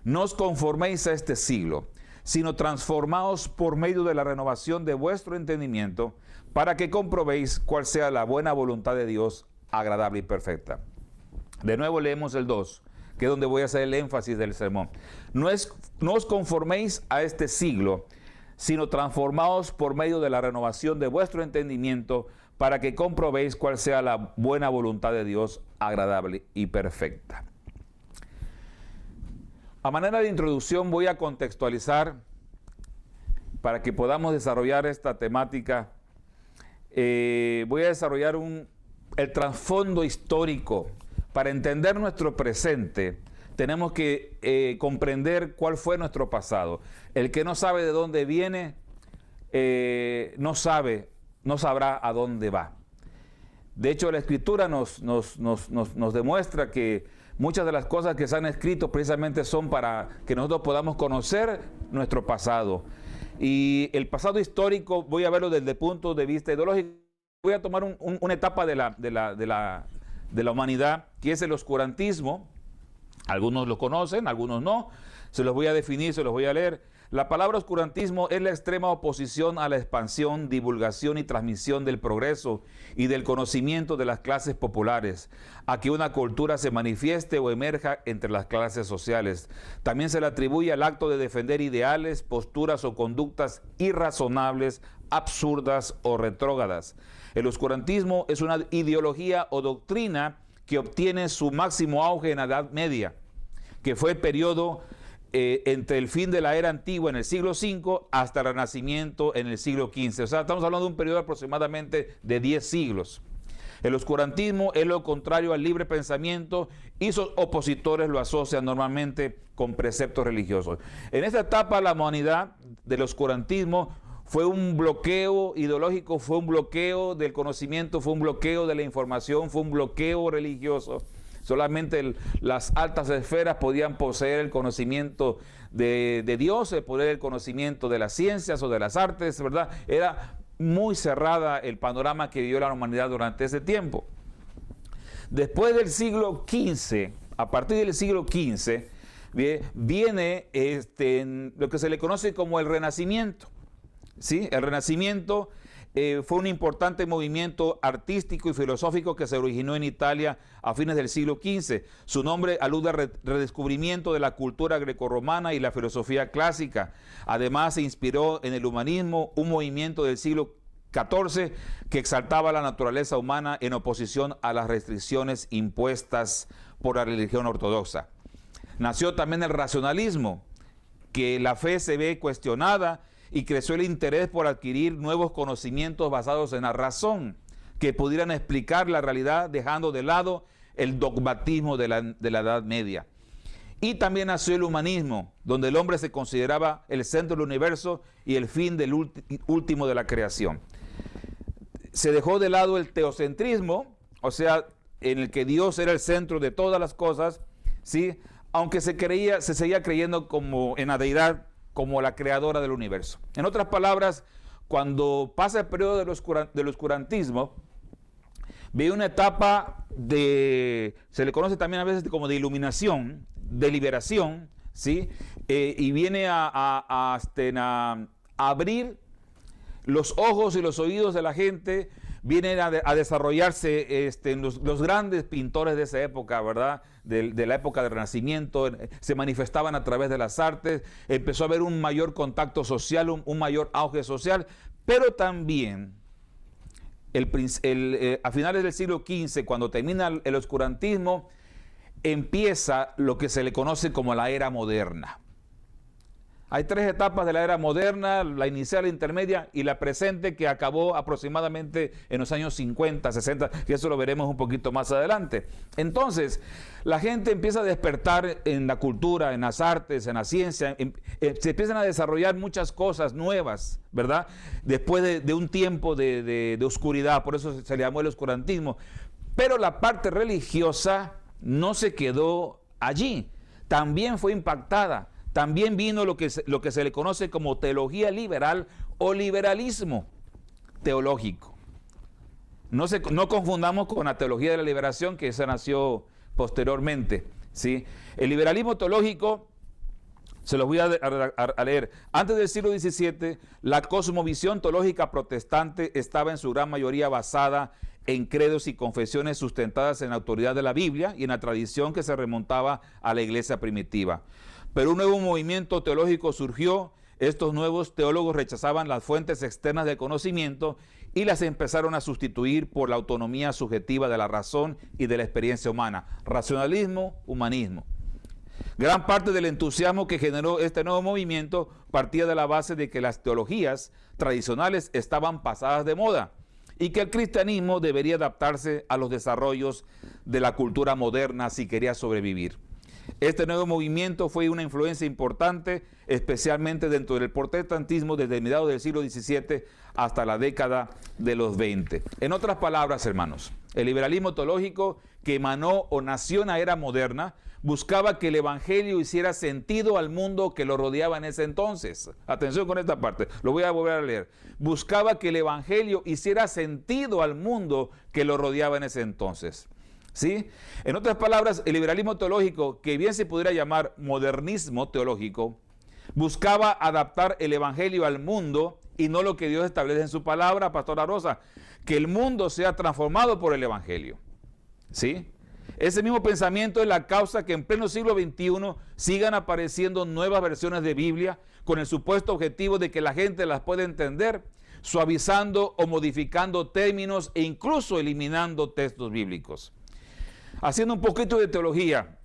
[SPEAKER 8] No os conforméis a este siglo, sino transformaos por medio de la renovación de vuestro entendimiento, para que comprobéis cuál sea la buena voluntad de Dios, agradable y perfecta. De nuevo leemos el 2, que es donde voy a hacer el énfasis del sermón. No os conforméis a este siglo, sino transformaos por medio de la renovación de vuestro entendimiento, para que comprobéis cuál sea la buena voluntad de Dios, agradable y perfecta. A manera de introducción voy a contextualizar, para que podamos desarrollar esta temática, voy a desarrollar el trasfondo histórico. Para entender nuestro presente, tenemos que comprender cuál fue nuestro pasado. El que no sabe de dónde viene, no sabrá a dónde va. De hecho, la Escritura nos demuestra que muchas de las cosas que se han escrito precisamente son para que nosotros podamos conocer nuestro pasado. Y el pasado histórico voy a verlo desde el punto de vista ideológico. Voy a tomar una etapa de la humanidad, que es el oscurantismo. Algunos lo conocen, algunos no. Se los voy a definir, se los voy a leer. La palabra oscurantismo es la extrema oposición a la expansión, divulgación y transmisión del progreso y del conocimiento de las clases populares, a que una cultura se manifieste o emerja entre las clases sociales. También se le atribuye al acto de defender ideales, posturas o conductas irrazonables, absurdas o retrógradas. El oscurantismo es una ideología o doctrina que obtiene su máximo auge en la Edad Media, que fue el periodo entre el fin de la era antigua en el siglo V hasta el Renacimiento en el siglo XV. O sea, estamos hablando de un periodo aproximadamente de 10 siglos. El oscurantismo es lo contrario al libre pensamiento y sus opositores lo asocian normalmente con preceptos religiosos. En esta etapa la humanidad del oscurantismo fue un bloqueo ideológico, fue un bloqueo del conocimiento, fue un bloqueo de la información, fue un bloqueo religioso. Solamente las altas esferas podían poseer el conocimiento de Dios, poder el conocimiento de las ciencias o de las artes, ¿verdad? Era muy cerrada el panorama que vivió la humanidad durante ese tiempo. Después del siglo XV, a partir del siglo XV, viene lo que se le conoce como el Renacimiento. ¿Sí? El Renacimiento fue un importante movimiento artístico y filosófico que se originó en Italia a fines del siglo XV. Su nombre alude al redescubrimiento de la cultura grecorromana y la filosofía clásica. Además, se inspiró en el humanismo, un movimiento del siglo XIV que exaltaba la naturaleza humana en oposición a las restricciones impuestas por la religión ortodoxa. Nació también el racionalismo, que la fe se ve cuestionada, y creció el interés por adquirir nuevos conocimientos basados en la razón, que pudieran explicar la realidad dejando de lado el dogmatismo de la Edad Media. Y también nació el humanismo, donde el hombre se consideraba el centro del universo y el fin del último de la creación. Se dejó de lado el teocentrismo, o sea, en el que Dios era el centro de todas las cosas, ¿sí? Aunque se seguía creyendo en la deidad como la creadora del universo. En otras palabras, cuando pasa el periodo del oscurantismo, ve una etapa se le conoce también a veces como de iluminación, de liberación, ¿sí? Y viene a abrir los ojos y los oídos de la gente, vienen a desarrollarse los grandes pintores de esa época, ¿verdad? De la época del Renacimiento, se manifestaban a través de las artes, empezó a haber un mayor contacto social, un mayor auge social, pero también a finales del siglo XV, cuando termina el oscurantismo, empieza lo que se le conoce como la era moderna. Hay 3 etapas de la era moderna, la inicial, la intermedia y la presente, que acabó aproximadamente en los años 50, 60, y eso lo veremos un poquito más adelante. Entonces, la gente empieza a despertar en la cultura, en las artes, en la ciencia, se empiezan a desarrollar muchas cosas nuevas, ¿verdad? Después de un tiempo de oscuridad, por eso se le llamó el oscurantismo. Pero la parte religiosa no se quedó allí, también fue impactada. También vino lo que se le conoce como teología liberal o liberalismo teológico. No confundamos con la teología de la liberación, que esa nació posteriormente, ¿sí? El liberalismo teológico, se los voy a leer. Antes del siglo XVII, la cosmovisión teológica protestante estaba en su gran mayoría basada en credos y confesiones sustentadas en la autoridad de la Biblia y en la tradición que se remontaba a la iglesia primitiva. Pero un nuevo movimiento teológico surgió. Estos nuevos teólogos rechazaban las fuentes externas de conocimiento y las empezaron a sustituir por la autonomía subjetiva de la razón y de la experiencia humana. Racionalismo, humanismo. Gran parte del entusiasmo que generó este nuevo movimiento partía de la base de que las teologías tradicionales estaban pasadas de moda y que el cristianismo debería adaptarse a los desarrollos de la cultura moderna si quería sobrevivir. Este nuevo movimiento fue una influencia importante, especialmente dentro del protestantismo desde mediados del siglo XVII hasta la década de los 20. En otras palabras, hermanos, el liberalismo teológico que emanó o nació en la era moderna buscaba que el evangelio hiciera sentido al mundo que lo rodeaba en ese entonces. Atención con esta parte, lo voy a volver a leer. Buscaba que el evangelio hiciera sentido al mundo que lo rodeaba en ese entonces. ¿Sí? En otras palabras, el liberalismo teológico, que bien se pudiera llamar modernismo teológico, buscaba adaptar el evangelio al mundo y no lo que Dios establece en su palabra, Pastora Rosa, que el mundo sea transformado por el evangelio. ¿Sí? Ese mismo pensamiento es la causa que en pleno siglo XXI sigan apareciendo nuevas versiones de Biblia con el supuesto objetivo de que la gente las pueda entender, suavizando o modificando términos e incluso eliminando textos bíblicos. Haciendo un poquito de teología,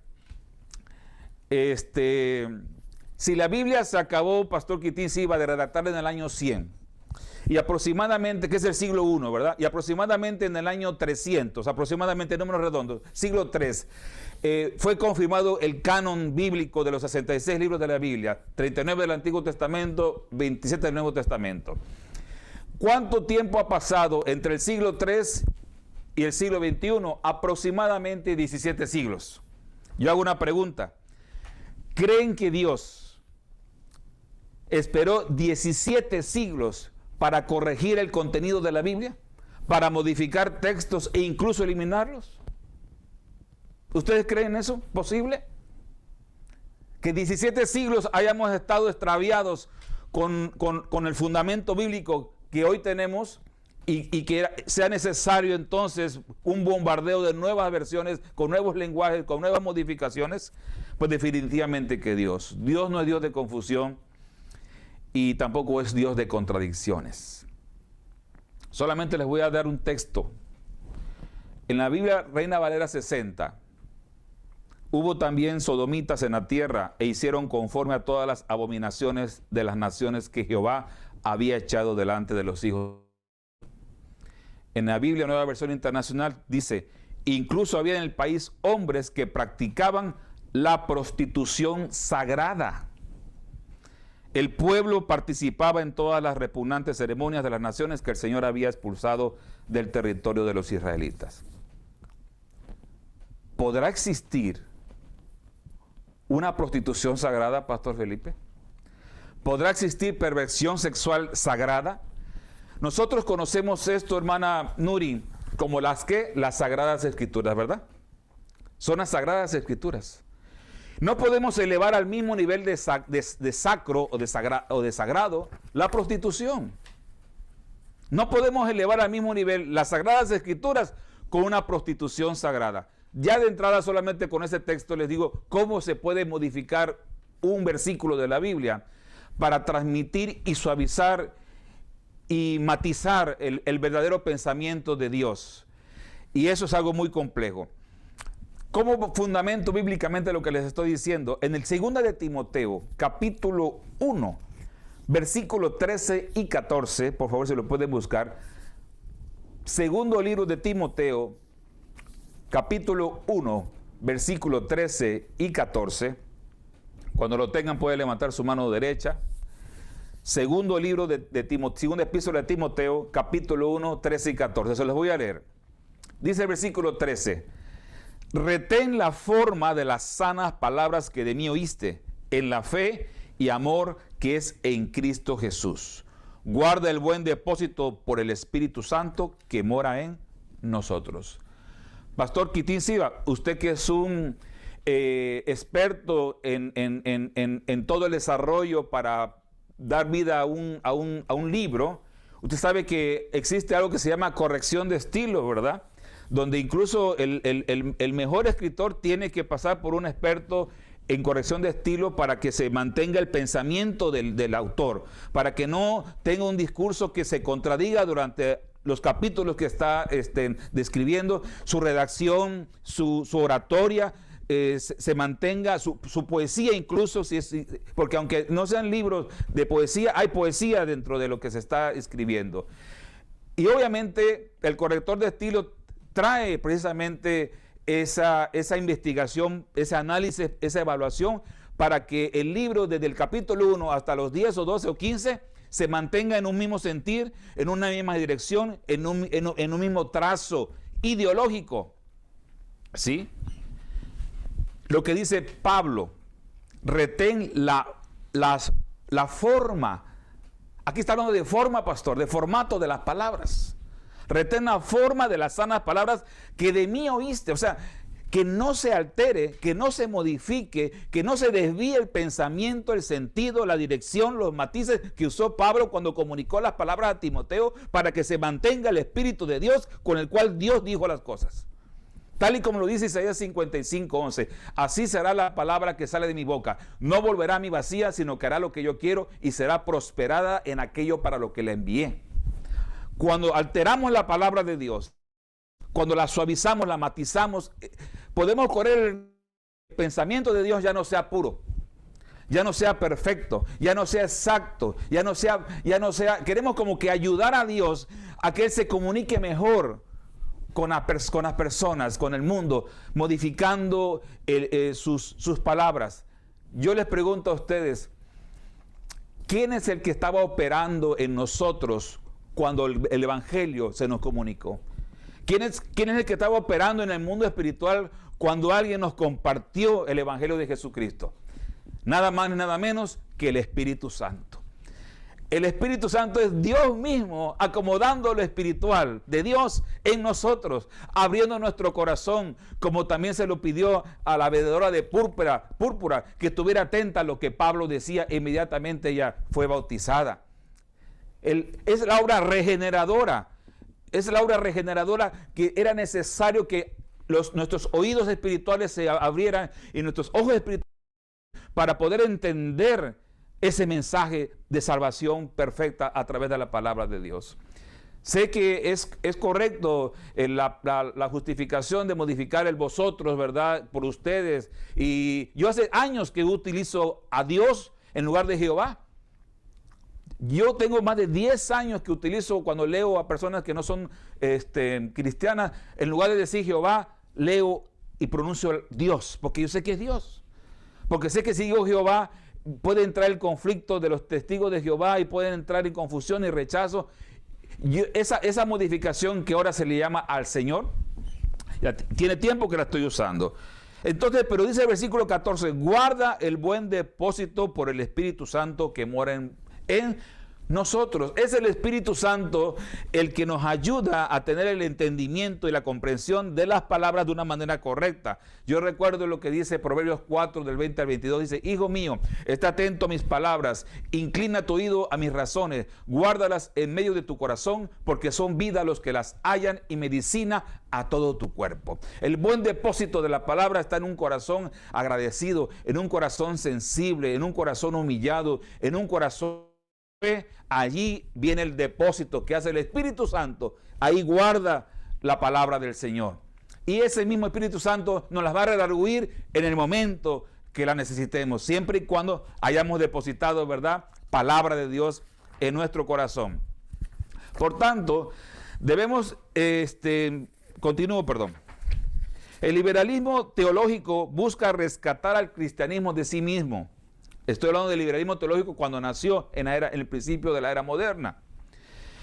[SPEAKER 8] si la Biblia se acabó, Pastor Quitín se iba a redactar en el año 100, y aproximadamente, que es el siglo I, ¿verdad? Y aproximadamente en el año 300, aproximadamente, números redondos, siglo III, fue confirmado el canon bíblico de los 66 libros de la Biblia, 39 del Antiguo Testamento, 27 del Nuevo Testamento. ¿Cuánto tiempo ha pasado entre el siglo III y el siglo XXI? Aproximadamente 17 siglos. Yo hago una pregunta. ¿Creen que Dios esperó 17 siglos para corregir el contenido de la Biblia? ¿Para modificar textos e incluso eliminarlos? ¿Ustedes creen eso posible? Que 17 siglos hayamos estado extraviados con el fundamento bíblico que hoy tenemos y que sea necesario entonces un bombardeo de nuevas versiones, con nuevos lenguajes, con nuevas modificaciones. Pues definitivamente que Dios no es Dios de confusión y tampoco es Dios de contradicciones. Solamente les voy a dar un texto. En la Biblia Reina Valera 60, hubo también sodomitas en la tierra e hicieron conforme a todas las abominaciones de las naciones que Jehová había echado delante de los hijos. En la Biblia Nueva Versión Internacional dice, incluso había en el país hombres que practicaban la prostitución sagrada. El pueblo participaba en todas las repugnantes ceremonias de las naciones que el Señor había expulsado del territorio de los israelitas. ¿Podrá existir una prostitución sagrada, Pastor Felipe? ¿Podrá existir perversión sexual sagrada? Nosotros conocemos esto, hermana Nuri, como las Sagradas Escrituras, ¿verdad? Son las Sagradas Escrituras. No podemos elevar al mismo nivel de sacro o de sagrado la prostitución. No podemos elevar al mismo nivel las Sagradas Escrituras con una prostitución sagrada. Ya de entrada, solamente con ese texto les digo cómo se puede modificar un versículo de la Biblia para transmitir y suavizar y matizar el verdadero pensamiento de Dios. Y eso es algo muy complejo. Como fundamento bíblicamente lo que les estoy diciendo, en el 2 de Timoteo, capítulo 1, versículos 13 y 14, por favor, si lo pueden buscar. Segundo libro de Timoteo, capítulo 1, versículos 13 y 14. Cuando lo tengan, pueden levantar su mano derecha. Segundo libro de Timoteo, segunda epístola de Timoteo, capítulo 1, 13 y 14. Se los voy a leer. Dice el versículo 13: retén la forma de las sanas palabras que de mí oíste, en la fe y amor que es en Cristo Jesús. Guarda el buen depósito por el Espíritu Santo que mora en nosotros. Pastor Quitín Siva, usted que es un experto en todo el desarrollo para dar vida a un libro, usted sabe que existe algo que se llama corrección de estilo, ¿verdad? Donde incluso el mejor escritor tiene que pasar por un experto en corrección de estilo para que se mantenga el pensamiento del autor, para que no tenga un discurso que se contradiga durante los capítulos que está describiendo, su redacción, su oratoria, se mantenga, su poesía incluso, porque aunque no sean libros de poesía, hay poesía dentro de lo que se está escribiendo. Y obviamente el corrector de estilo trae precisamente esa investigación, ese análisis, esa evaluación, para que el libro desde el capítulo 1 hasta los 10 o 12 o 15 se mantenga en un mismo sentir, en una misma dirección, en un mismo trazo ideológico. ¿Sí? Lo que dice Pablo, retén la forma. Aquí está hablando de forma, pastor, de formato de las palabras. Retén la forma de las sanas palabras que de mí oíste. O sea, que no se altere, que no se modifique, que no se desvíe el pensamiento, el sentido, la dirección, los matices que usó Pablo cuando comunicó las palabras a Timoteo, para que se mantenga el Espíritu de Dios con el cual Dios dijo las cosas. Tal y como lo dice Isaías 55:11, así será la palabra que sale de mi boca. No volverá a mí vacía, sino que hará lo que yo quiero y será prosperada en aquello para lo que la envié. Cuando alteramos la palabra de Dios, cuando la suavizamos, la matizamos, podemos correr el pensamiento de Dios ya no sea puro, ya no sea perfecto, ya no sea exacto, ya no sea, queremos como que ayudar a Dios a que Él se comunique mejor con las personas, con el mundo, modificando sus palabras. Yo les pregunto a ustedes, ¿quién es el que estaba operando en nosotros cuando el Evangelio se nos comunicó? ¿Quién es el que estaba operando en el mundo espiritual cuando alguien nos compartió el Evangelio de Jesucristo? Nada más ni nada menos que el Espíritu Santo. El Espíritu Santo es Dios mismo acomodando lo espiritual de Dios en nosotros, abriendo nuestro corazón, como también se lo pidió a la vendedora de púrpura, que estuviera atenta a lo que Pablo decía. Inmediatamente ella fue bautizada. Es la obra regeneradora. Es la obra regeneradora que era necesario que nuestros oídos espirituales se abrieran y nuestros ojos espirituales para poder entender ese mensaje de salvación perfecta a través de la palabra de Dios. Sé que es correcto la justificación de modificar el vosotros, ¿verdad? Por ustedes. Y yo hace años que utilizo a Dios en lugar de Jehová. Yo tengo más de 10 años que utilizo, cuando leo a personas que no son cristianas, en lugar de decir Jehová, leo y pronuncio Dios, porque yo sé que es Dios. Porque sé que si digo Jehová, puede entrar el conflicto de los testigos de Jehová y pueden entrar en confusión y rechazo. Esa modificación que ahora se le llama al Señor, ya tiene tiempo que la estoy usando. Entonces, pero dice el versículo 14, guarda el buen depósito por el Espíritu Santo que mora en nosotros. Es el Espíritu Santo el que nos ayuda a tener el entendimiento y la comprensión de las palabras de una manera correcta. Yo recuerdo lo que dice Proverbios 4 del 20 al 22, dice: hijo mío, está atento a mis palabras, inclina tu oído a mis razones, guárdalas en medio de tu corazón, porque son vida a los que las hallan y medicina a todo tu cuerpo. El buen depósito de la palabra está en un corazón agradecido, en un corazón sensible, en un corazón humillado, en un corazón. Allí viene el depósito que hace el Espíritu Santo. Ahí guarda la palabra del Señor. y ese mismo Espíritu Santo nos las va a redarguir en el momento que la necesitemos, siempre y cuando hayamos depositado, ¿verdad?, palabra de Dios en nuestro corazón. Por tanto, debemos, continúo, perdón. El liberalismo teológico busca rescatar al cristianismo de sí mismo. Estoy hablando del liberalismo teológico cuando nació en el principio de la era moderna,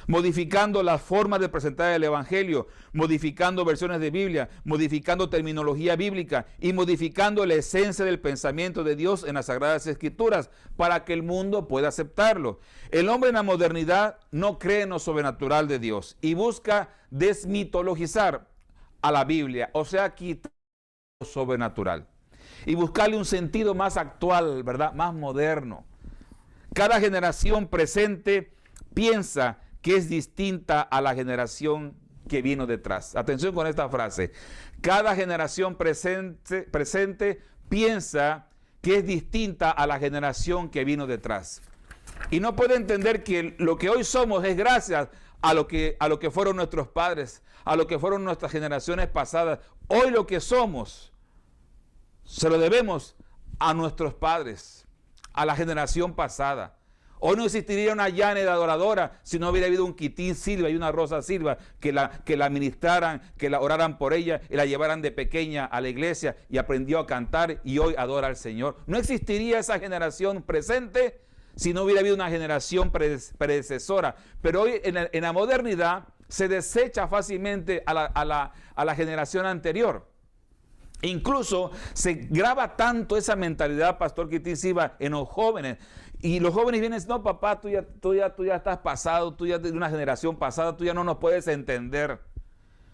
[SPEAKER 8] modificando las formas de presentar el evangelio, modificando versiones de Biblia, modificando terminología bíblica y modificando la esencia del pensamiento de Dios en las Sagradas Escrituras para que el mundo pueda aceptarlo. El hombre en la modernidad no cree en lo sobrenatural de Dios y busca desmitologizar a la Biblia, o sea, quitar lo sobrenatural y buscarle un sentido más actual, ¿verdad?, más moderno. Cada generación presente piensa que es distinta a la generación que vino detrás. Atención con esta frase. Cada generación presente piensa que es distinta a la generación que vino detrás. Y no puede entender que lo que hoy somos es gracias a lo que fueron nuestros padres, a lo que fueron nuestras generaciones pasadas. Hoy lo que somos se lo debemos a nuestros padres, a la generación pasada. Hoy no existiría una Janet adoradora si no hubiera habido un Quitín Silva y una Rosa Silva que la ministraran, que la oraran por ella y la llevaran de pequeña a la iglesia y aprendió a cantar y hoy adora al Señor. No existiría esa generación presente si no hubiera habido una generación predecesora. Pero hoy en la modernidad se desecha fácilmente a la generación anterior. Incluso se graba tanto esa mentalidad, Pastor Quitín Silva, en los jóvenes. Y los jóvenes vienen y dicen, no, papá, tú ya estás pasado, tú ya de una generación pasada, tú ya no nos puedes entender.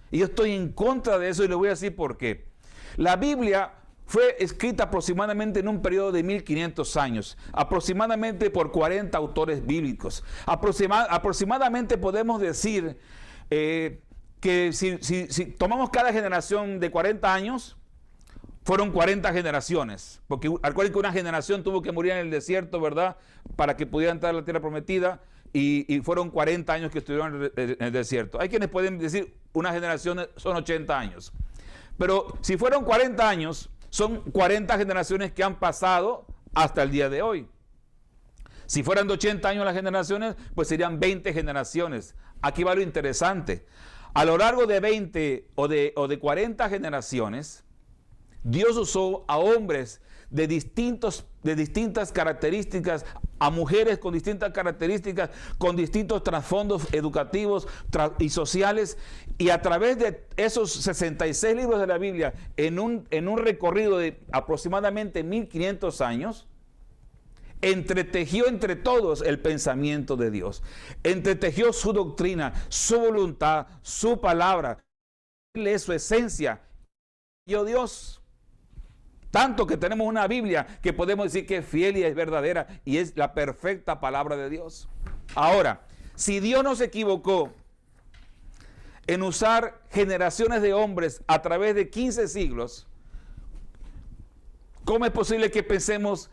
[SPEAKER 8] Y yo estoy en contra de eso y les voy a decir por qué. La Biblia fue escrita aproximadamente en un periodo de 1500 años, aproximadamente por 40 autores bíblicos. Aproximadamente podemos decir que si tomamos cada generación de 40 años, fueron 40 generaciones, porque recuerden que una generación tuvo que morir en el desierto, ¿verdad?, para que pudiera entrar a la tierra prometida, y fueron 40 años que estuvieron en el desierto. Hay quienes pueden decir una generación son 80 años, pero si fueron 40 años, son 40 generaciones que han pasado hasta el día de hoy. Si fueran de 80 años las generaciones, pues serían 20 generaciones. Aquí va lo interesante. A lo largo de 20 o de 40 generaciones, Dios usó a hombres de distintas características, a mujeres con distintas características, con distintos trasfondos educativos y sociales, y a través de esos 66 libros de la Biblia, en un recorrido de aproximadamente 1500 años, entretejió entre todos el pensamiento de Dios, entretejió su doctrina, su voluntad, su palabra, su esencia, y Dios. Tanto que tenemos una Biblia que podemos decir que es fiel y es verdadera y es la perfecta palabra de Dios. Ahora, si Dios no se equivocó en usar generaciones de hombres a través de 15 siglos, ¿cómo es posible que pensemos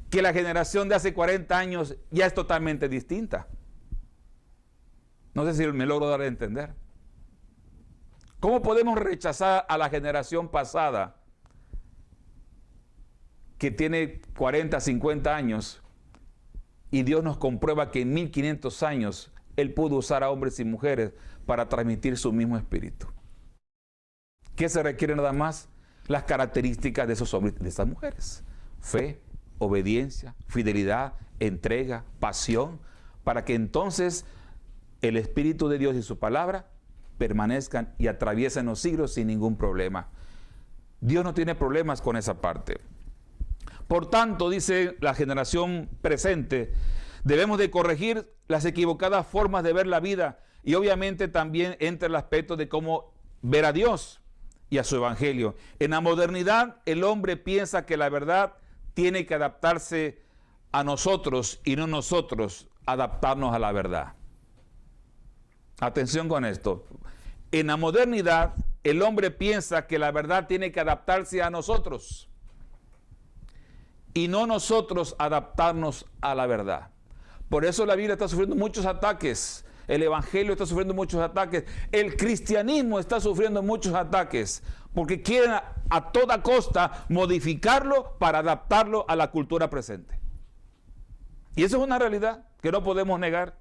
[SPEAKER 8] que la generación de hace 40 años ya es totalmente distinta? No sé si me logro dar a entender. ¿Cómo podemos rechazar a la generación pasada que tiene 40, 50 años, y Dios nos comprueba que en 1500 años Él pudo usar a hombres y mujeres para transmitir su mismo espíritu? ¿Qué se requiere nada más? Las características de esos hombres y de esas mujeres: fe, obediencia, fidelidad, entrega, pasión, para que entonces el Espíritu de Dios y su palabra permanezcan y atraviesen los siglos sin ningún problema. Dios no tiene problemas con esa parte. Por tanto, dice la generación presente, debemos de corregir las equivocadas formas de ver la vida, y obviamente también entra el aspecto de cómo ver a Dios y a su evangelio. En la modernidad, el hombre piensa que la verdad tiene que adaptarse a nosotros y no nosotros adaptarnos a la verdad. Atención con esto. En la modernidad, el hombre piensa que la verdad tiene que adaptarse a nosotros y no nosotros adaptarnos a la verdad. Por eso la Biblia está sufriendo muchos ataques el evangelio está sufriendo muchos ataques, el cristianismo está sufriendo muchos ataques, porque quieren a toda costa modificarlo para adaptarlo a la cultura presente. Y eso es una realidad que no podemos negar.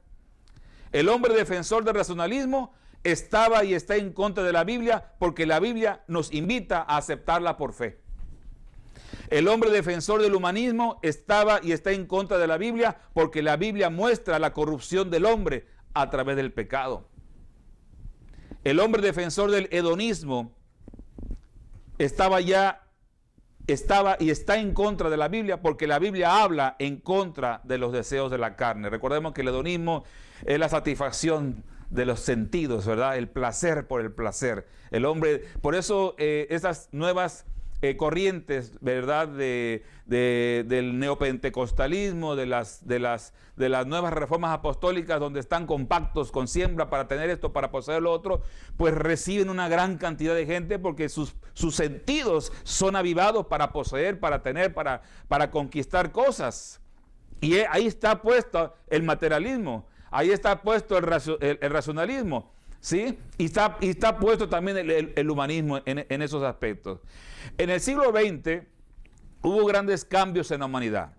[SPEAKER 8] El hombre defensor del racionalismo estaba y está en contra de la Biblia porque la Biblia nos invita a aceptarla por fe. El hombre defensor del humanismo estaba y está en contra de la Biblia porque la Biblia muestra la corrupción del hombre a través del pecado. El hombre defensor del hedonismo estaba y está en contra de la Biblia porque la Biblia habla en contra de los deseos de la carne. Recordemos que el hedonismo es la satisfacción de los sentidos, ¿verdad? El placer por el placer. El hombre, por eso esas nuevas corrientes, ¿verdad? Del neopentecostalismo, de las nuevas reformas apostólicas, donde están compactos con siembra para tener esto, para poseer lo otro, pues reciben una gran cantidad de gente porque sus sentidos son avivados para poseer, para tener, para conquistar cosas. Y ahí está puesto el materialismo, ahí está puesto el racionalismo, ¿sí? Y está puesto también el humanismo en esos aspectos. En el siglo XX hubo grandes cambios en la humanidad.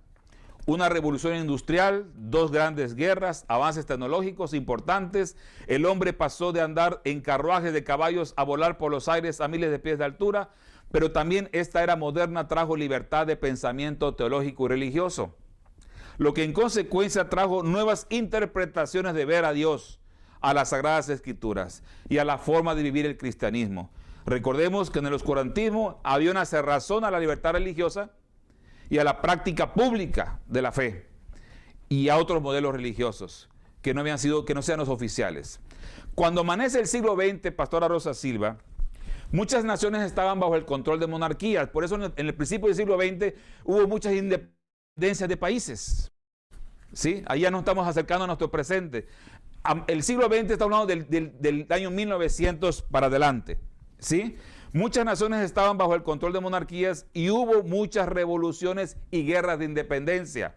[SPEAKER 8] Una revolución industrial, 2 grandes guerras, avances tecnológicos importantes. El hombre pasó de andar en carruajes de caballos a volar por los aires a miles de pies de altura, pero también esta era moderna trajo libertad de pensamiento teológico y religioso, lo que en consecuencia trajo nuevas interpretaciones de ver a Dios, a las Sagradas Escrituras y a la forma de vivir el cristianismo. Recordemos que en el oscurantismo había una cerrazón a la libertad religiosa y a la práctica pública de la fe y a otros modelos religiosos que no sean los oficiales. Cuando amanece el siglo XX, Pastora Rosa Silva, muchas naciones estaban bajo el control de monarquías. Por eso en el principio del siglo XX hubo muchas independencias de países. ¿Sí? Ahí ya nos estamos acercando a nuestro presente. El siglo XX está hablando del año 1900 para adelante. ¿Sí? Muchas naciones estaban bajo el control de monarquías y hubo muchas revoluciones y guerras de independencia.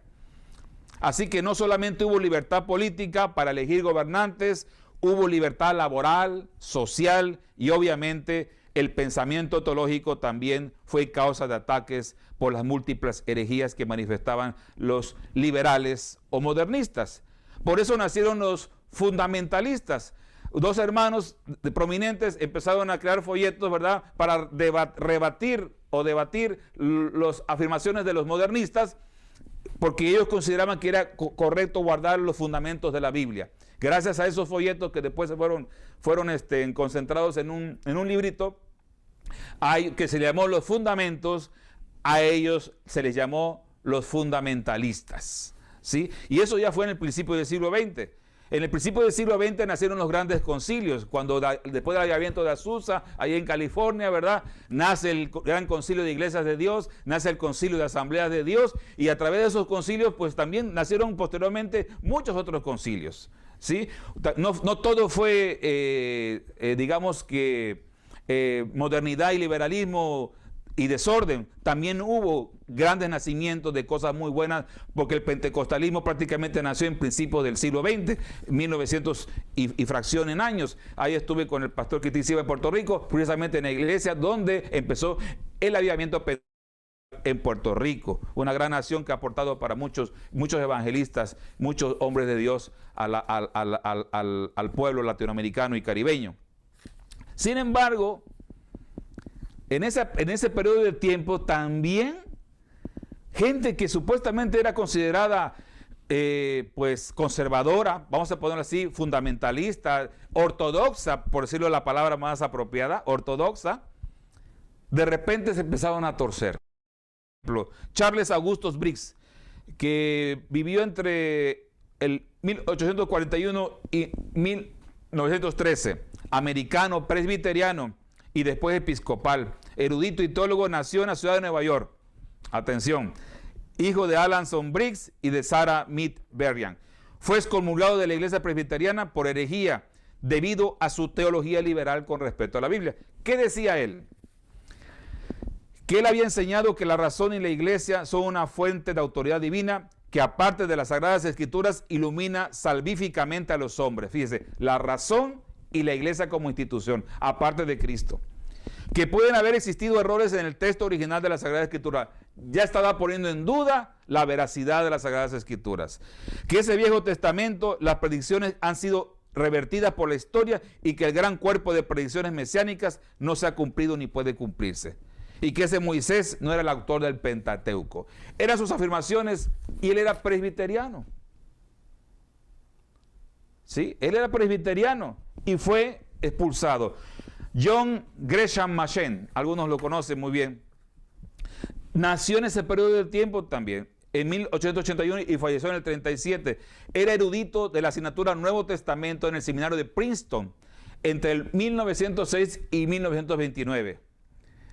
[SPEAKER 8] Así que no solamente hubo libertad política para elegir gobernantes, hubo libertad laboral, social y obviamente el pensamiento teológico también fue causa de ataques por las múltiples herejías que manifestaban los liberales o modernistas. Por eso nacieron los fundamentalistas. 2 hermanos prominentes empezaron a crear folletos, ¿verdad?, para debatir las afirmaciones de los modernistas, porque ellos consideraban que era correcto guardar los fundamentos de la Biblia. Gracias a esos folletos que después fueron concentrados en un librito que se llamó Los Fundamentos, a ellos se les llamó los fundamentalistas, ¿sí? Y eso ya fue en el principio del siglo XX. En el principio del siglo XX nacieron los grandes concilios, después del avivamiento de Azusa, ahí en California, ¿verdad? Nace el Gran Concilio de Iglesias de Dios, nace el Concilio de Asambleas de Dios, y a través de esos concilios, pues también nacieron posteriormente muchos otros concilios, ¿sí? No todo fue, digamos que, modernidad y liberalismo y desorden. También hubo grandes nacimientos de cosas muy buenas, porque el pentecostalismo prácticamente nació en principios del siglo XX, 1900 y fracción en años. Ahí estuve con el pastor Kitín Silva en Puerto Rico, precisamente en la iglesia donde empezó el avivamiento en Puerto Rico, una gran nación que ha aportado para muchos evangelistas, muchos hombres de Dios al pueblo latinoamericano y caribeño. Sin embargo, en ese periodo de tiempo también gente que supuestamente era considerada pues conservadora, vamos a ponerlo así, fundamentalista, ortodoxa, por decirlo la palabra más apropiada, ortodoxa, de repente se empezaron a torcer. Por ejemplo, Charles Augustus Briggs, que vivió entre el 1841 y 1913, americano, presbiteriano y después episcopal, erudito y teólogo, nació en la ciudad de Nueva York. Atención, hijo de Alanson Briggs y de Sarah Mead Berrien. Fue excomulgado de la iglesia presbiteriana por herejía debido a su teología liberal con respecto a la Biblia. ¿Qué decía él? Que él había enseñado que la razón y la iglesia son una fuente de autoridad divina que aparte de las Sagradas Escrituras ilumina salvíficamente a los hombres. Fíjese, la razón y la iglesia como institución, aparte de Cristo. Que pueden haber existido errores en el texto original de la Sagrada Escritura. Ya estaba poniendo en duda la veracidad de las Sagradas Escrituras. Que ese Viejo Testamento, las predicciones han sido revertidas por la historia y que el gran cuerpo de predicciones mesiánicas no se ha cumplido ni puede cumplirse. Y que ese Moisés no era el autor del Pentateuco. Eran sus afirmaciones y él era presbiteriano. ¿Sí? Él era presbiteriano y fue expulsado. John Gresham Machen, algunos lo conocen muy bien, nació en ese periodo de tiempo también, en 1881 y falleció en el 37. Era erudito de la asignatura Nuevo Testamento en el seminario de Princeton entre el 1906 y 1929.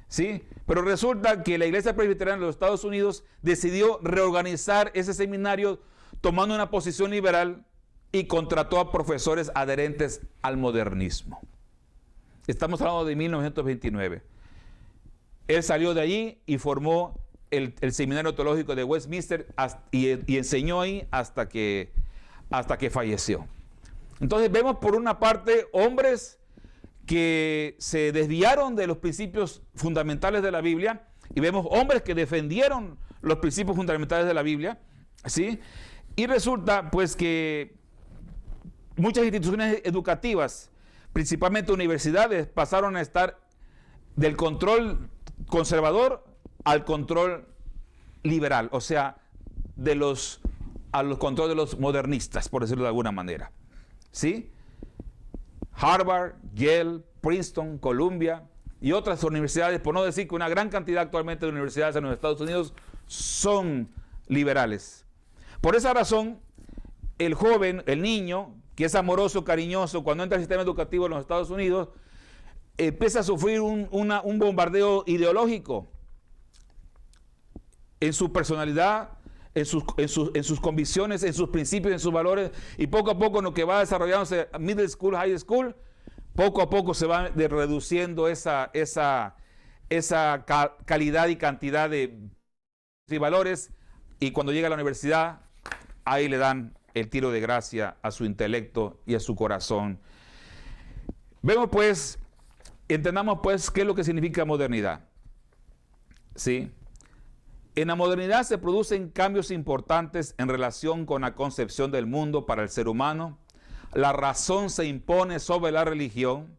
[SPEAKER 8] ¿Sí? Pero resulta que la Iglesia Presbiteriana de los Estados Unidos decidió reorganizar ese seminario tomando una posición liberal y contrató a profesores adherentes al modernismo. Estamos hablando de 1929. Él salió de allí y formó el Seminario Teológico de Westminster y enseñó ahí hasta que falleció. Entonces vemos por una parte hombres que se desviaron de los principios fundamentales de la Biblia y vemos hombres que defendieron los principios fundamentales de la Biblia, ¿sí? Y resulta pues que muchas instituciones educativas, principalmente universidades, pasaron a estar del control conservador al control liberal, o sea, al control de los modernistas, por decirlo de alguna manera. ¿Sí? Harvard, Yale, Princeton, Columbia y otras universidades, por no decir que una gran cantidad actualmente de universidades en los Estados Unidos son liberales. Por esa razón, el joven, el niño, que es amoroso, cariñoso, cuando entra al sistema educativo en los Estados Unidos, empieza a sufrir un bombardeo ideológico en su personalidad, en sus convicciones, en sus principios, en sus valores, y poco a poco en lo que va desarrollándose middle school, high school, poco a poco se va reduciendo esa calidad y cantidad de valores, y cuando llega a la universidad, ahí le dan el tiro de gracia a su intelecto y a su corazón. Vemos pues, entendamos pues qué es lo que significa modernidad. ¿Sí? En la modernidad se producen cambios importantes en relación con la concepción del mundo para el ser humano. La razón se impone sobre la religión.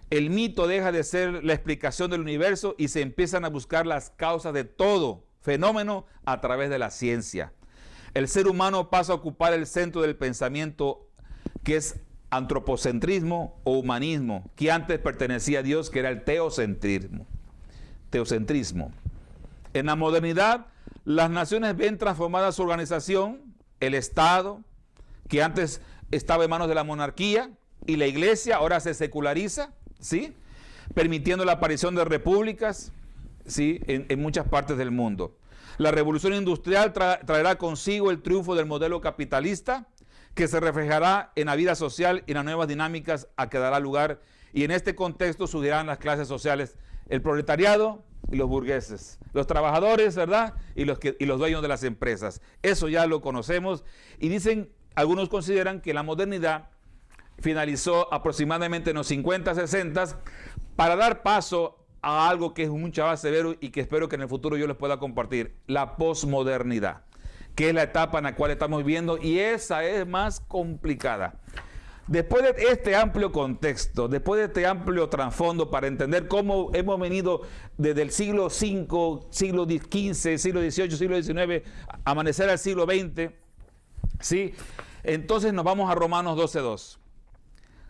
[SPEAKER 8] El mito deja de ser la explicación del universo y se empiezan a buscar las causas de todo fenómeno a través de la ciencia. El ser humano pasa a ocupar el centro del pensamiento, que es antropocentrismo o humanismo, que antes pertenecía a Dios, que era el teocentrismo. En la modernidad, las naciones ven transformada su organización, el Estado, que antes estaba en manos de la monarquía, y la iglesia ahora se seculariza, ¿sí? Permitiendo la aparición de repúblicas, ¿sí? En muchas partes del mundo. La revolución industrial traerá consigo el triunfo del modelo capitalista, que se reflejará en la vida social y en las nuevas dinámicas a que dará lugar, y en este contexto surgirán las clases sociales, el proletariado y los burgueses, los trabajadores, ¿verdad? Y los dueños de las empresas. Eso ya lo conocemos, y dicen, algunos consideran que la modernidad finalizó aproximadamente en los 50, 60, para dar paso a algo que es mucho más severo y que espero que en el futuro yo les pueda compartir, la posmodernidad, que es la etapa en la cual estamos viviendo, y esa es más complicada. Después de este amplio contexto, después de este amplio trasfondo para entender cómo hemos venido desde el siglo V, siglo XV, siglo XVIII, siglo XIX, amanecer al siglo XX, ¿sí? Entonces nos vamos a Romanos 12:2.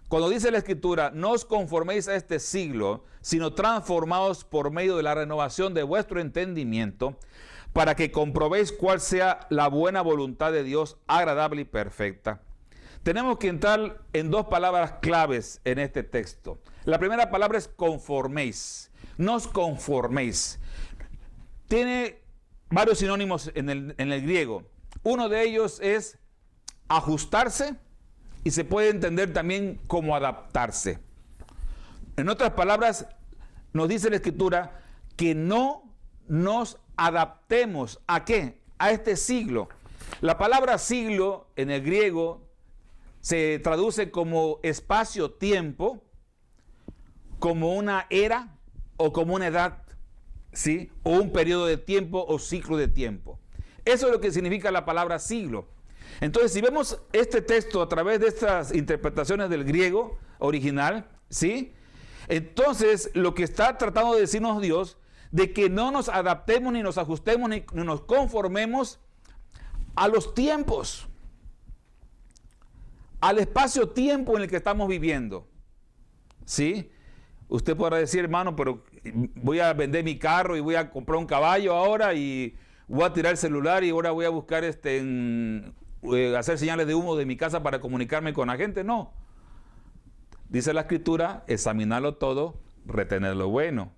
[SPEAKER 8] Cuando dice la Escritura, no os conforméis a este siglo, sino transformaos por medio de la renovación de vuestro entendimiento, para que comprobéis cuál sea la buena voluntad de Dios, agradable y perfecta. Tenemos que entrar en dos palabras claves en este texto. La primera palabra es conforméis. No os conforméis. Tiene varios sinónimos en el griego. Uno de ellos es ajustarse, y se puede entender también como adaptarse. En otras palabras, nos dice la Escritura que no nos adaptemos ¿a qué? a este siglo. La palabra siglo en el griego se traduce como espacio-tiempo, como una era o como una edad, ¿sí? O un periodo de tiempo o ciclo de tiempo. Eso es lo que significa la palabra siglo. Entonces, si vemos este texto a través de estas interpretaciones del griego original, ¿sí? Entonces, lo que está tratando de decirnos Dios, de que no nos adaptemos, ni nos ajustemos, ni nos conformemos a los tiempos, al espacio-tiempo en el que estamos viviendo, ¿sí? Usted podrá decir, hermano, pero voy a vender mi carro y voy a comprar un caballo ahora y voy a tirar el celular y ahora voy a buscar hacer señales de humo de mi casa para comunicarme con la gente. No. Dice la Escritura, examinarlo todo, retener lo bueno,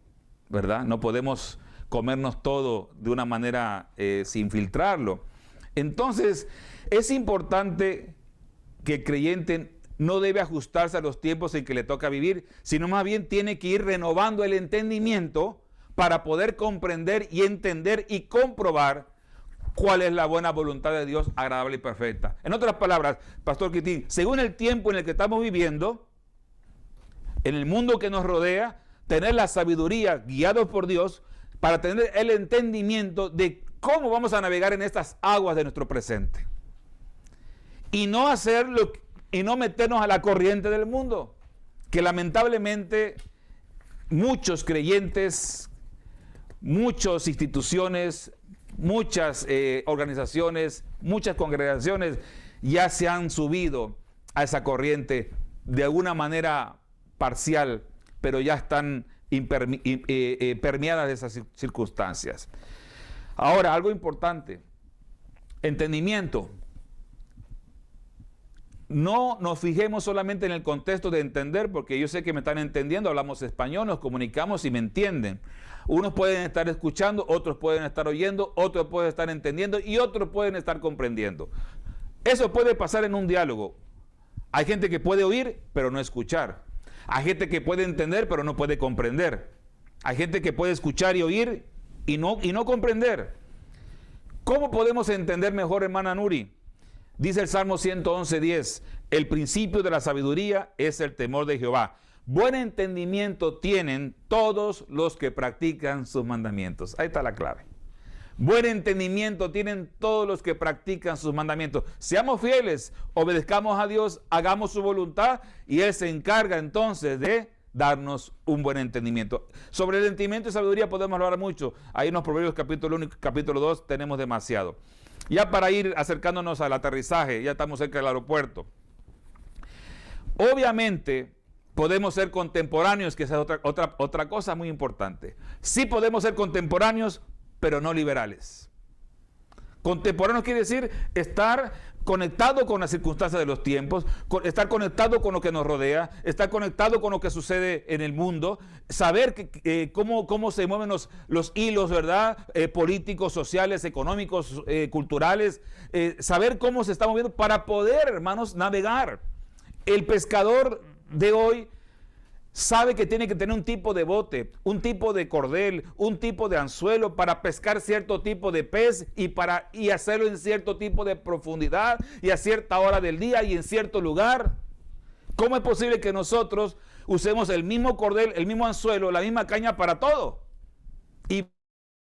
[SPEAKER 8] ¿verdad? No podemos comernos todo de una manera sin filtrarlo. Entonces, es importante que el creyente no debe ajustarse a los tiempos en que le toca vivir, sino más bien tiene que ir renovando el entendimiento para poder comprender y entender y comprobar cuál es la buena voluntad de Dios, agradable y perfecta. En otras palabras, Pastor Quitín, según el tiempo en el que estamos viviendo, en el mundo que nos rodea, tener la sabiduría guiados por Dios para tener el entendimiento de cómo vamos a navegar en estas aguas de nuestro presente. Y no hacerlo y no meternos a la corriente del mundo, que lamentablemente muchos creyentes, muchas instituciones, muchas organizaciones, muchas congregaciones ya se han subido a esa corriente de alguna manera parcial, pero ya están permeadas de esas circunstancias. Ahora, algo importante, entendimiento. No nos fijemos solamente en el contexto de entender, porque yo sé que me están entendiendo, hablamos español, nos comunicamos y me entienden. Unos pueden estar escuchando, otros pueden estar oyendo, otros pueden estar entendiendo y otros pueden estar comprendiendo. Eso puede pasar en un diálogo. Hay gente que puede oír, pero no escuchar. Hay gente que puede entender, pero no puede comprender. Hay gente que puede escuchar y oír y no comprender. ¿Cómo podemos entender mejor, hermana Nuri? Dice el Salmo 111:10, el principio de la sabiduría es el temor de Jehová. Buen entendimiento tienen todos los que practican sus mandamientos. Ahí está la clave. Buen entendimiento tienen todos los que practican sus mandamientos. Seamos fieles, obedezcamos a Dios, hagamos su voluntad y Él se encarga entonces de darnos un buen entendimiento. Sobre el entendimiento y sabiduría podemos hablar mucho. Ahí en los Proverbios capítulo 1 y capítulo 2 tenemos demasiado. Ya para ir acercándonos al aterrizaje, ya estamos cerca del aeropuerto. Obviamente podemos ser contemporáneos, que esa es otra cosa muy importante. Sí podemos ser contemporáneos, pero no liberales. Contemporáneo quiere decir estar conectado con las circunstancias de los tiempos, estar conectado con lo que nos rodea, estar conectado con lo que sucede en el mundo, saber cómo se mueven los hilos, ¿verdad? Políticos, sociales, económicos, culturales, saber cómo se está moviendo para poder, hermanos, navegar. El pescador de hoy sabe que tiene que tener un tipo de bote, un tipo de cordel, un tipo de anzuelo para pescar cierto tipo de pez y hacerlo en cierto tipo de profundidad y a cierta hora del día y en cierto lugar. ¿Cómo es posible que nosotros usemos el mismo cordel, el mismo anzuelo, la misma caña para todo? Y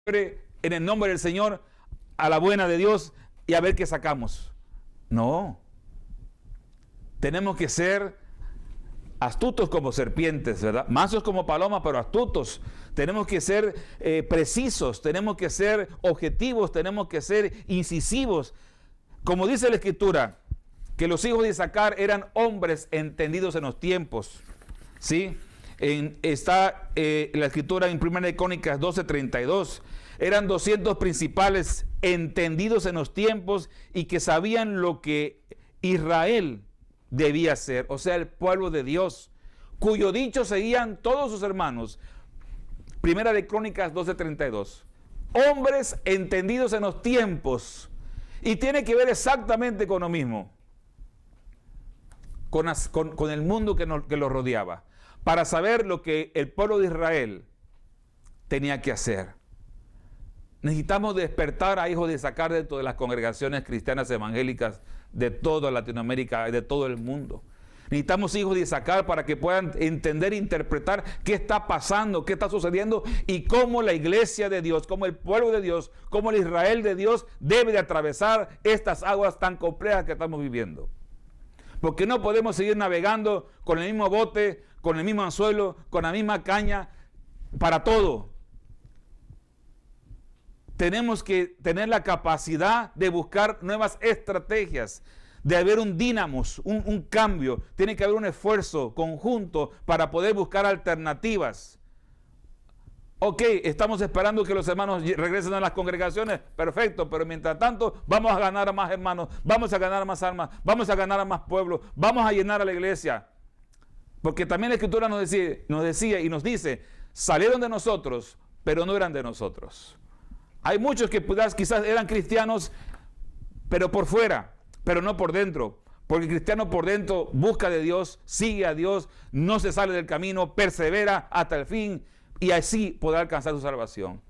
[SPEAKER 8] en el nombre del Señor, a la buena de Dios y a ver qué sacamos. No. Tenemos que ser astutos como serpientes, ¿verdad? Mansos como palomas, pero astutos. Tenemos que ser precisos, tenemos que ser objetivos, tenemos que ser incisivos. Como dice la Escritura, que los hijos de Isaacar eran hombres entendidos en los tiempos, ¿sí? Está la Escritura en 1 Crónicas 12:32. Eran 200 principales entendidos en los tiempos y que sabían lo que Israel debía ser, o sea, el pueblo de Dios, cuyo dicho seguían todos sus hermanos. 1 Crónicas 12:32. Hombres entendidos en los tiempos. Y tiene que ver exactamente con lo mismo. Con el mundo que lo rodeaba. Para saber lo que el pueblo de Israel tenía que hacer. Necesitamos despertar a hijos de sacar dentro de las congregaciones cristianas evangélicas de toda Latinoamérica y de todo el mundo. Necesitamos hijos de sacar para que puedan entender e interpretar qué está pasando, qué está sucediendo y cómo la iglesia de Dios, cómo el pueblo de Dios, cómo el Israel de Dios debe de atravesar estas aguas tan complejas que estamos viviendo. Porque no podemos seguir navegando con el mismo bote, con el mismo anzuelo, con la misma caña para todo. Tenemos que tener la capacidad de buscar nuevas estrategias, de haber un dínamos, un cambio. Tiene que haber un esfuerzo conjunto para poder buscar alternativas. Ok, estamos esperando que los hermanos regresen a las congregaciones, perfecto, pero mientras tanto vamos a ganar a más hermanos, vamos a ganar a más almas, vamos a ganar a más pueblos, vamos a llenar a la iglesia. Porque también la Escritura nos decía y nos dice, salieron de nosotros, pero no eran de nosotros. Hay muchos que quizás eran cristianos, pero por fuera, pero no por dentro. Porque el cristiano por dentro busca de Dios, sigue a Dios, no se sale del camino, persevera hasta el fin y así podrá alcanzar su salvación.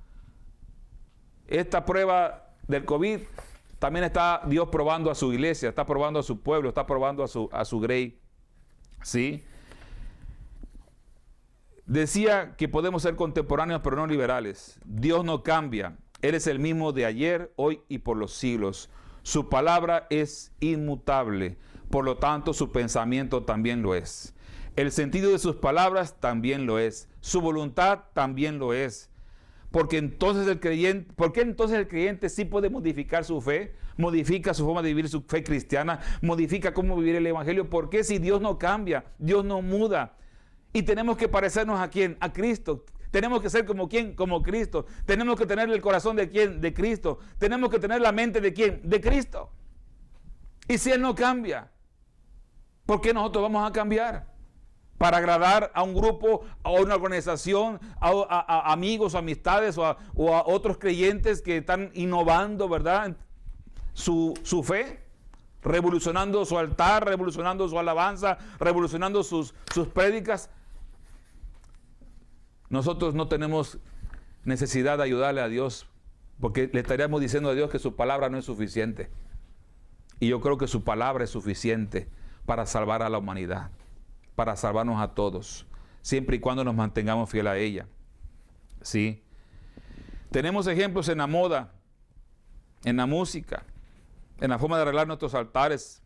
[SPEAKER 8] Esta prueba del COVID también está Dios probando a su iglesia, está probando a su pueblo, está probando a su grey. ¿Sí? Decía que podemos ser contemporáneos pero no liberales. Dios no cambia. Él es el mismo de ayer, hoy y por los siglos. Su palabra es inmutable, por lo tanto su pensamiento también lo es. El sentido de sus palabras también lo es. Su voluntad también lo es. ¿Por qué entonces el creyente sí puede modificar su fe? Modifica su forma de vivir su fe cristiana, modifica cómo vivir el evangelio. ¿Por qué si Dios no cambia, Dios no muda? Y tenemos que parecernos ¿a quién? A Cristo. Tenemos que ser como ¿quién? Como Cristo. Tenemos que tener el corazón de ¿quién? De Cristo. Tenemos que tener la mente de ¿quién? De Cristo. Y si Él no cambia, ¿por qué nosotros vamos a cambiar? Para agradar a un grupo, a una organización, a amigos, amistades o a otros creyentes que están innovando, ¿verdad? Su fe, revolucionando su altar, revolucionando su alabanza, revolucionando sus prédicas. Nosotros no tenemos necesidad de ayudarle a Dios, porque le estaríamos diciendo a Dios que su palabra no es suficiente. Y yo creo que su palabra es suficiente para salvar a la humanidad, para salvarnos a todos, siempre y cuando nos mantengamos fieles a ella. ¿Sí? Tenemos ejemplos en la moda, en la música, en la forma de arreglar nuestros altares.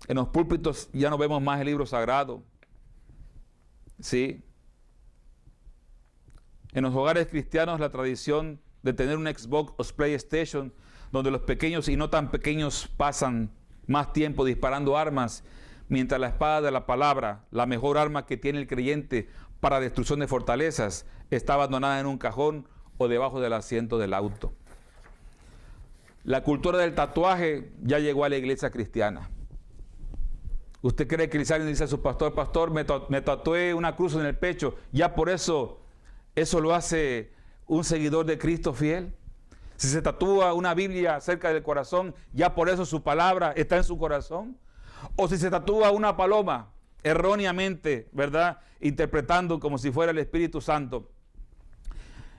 [SPEAKER 8] En los púlpitos ya no vemos más el libro sagrado. ¿Sí? En los hogares cristianos la tradición de tener un Xbox o PlayStation, donde los pequeños y no tan pequeños pasan más tiempo disparando armas, mientras la espada de la palabra, la mejor arma que tiene el creyente para destrucción de fortalezas, está abandonada en un cajón o debajo del asiento del auto. La cultura del tatuaje ya llegó a la iglesia cristiana. ¿Usted cree que alguien dice a su pastor, pastor, me tatué una cruz en el pecho, ya por eso lo hace un seguidor de Cristo fiel? Si se tatúa una Biblia cerca del corazón, ya por eso su palabra está en su corazón. O si se tatúa una paloma, erróneamente, ¿verdad? Interpretando como si fuera el Espíritu Santo,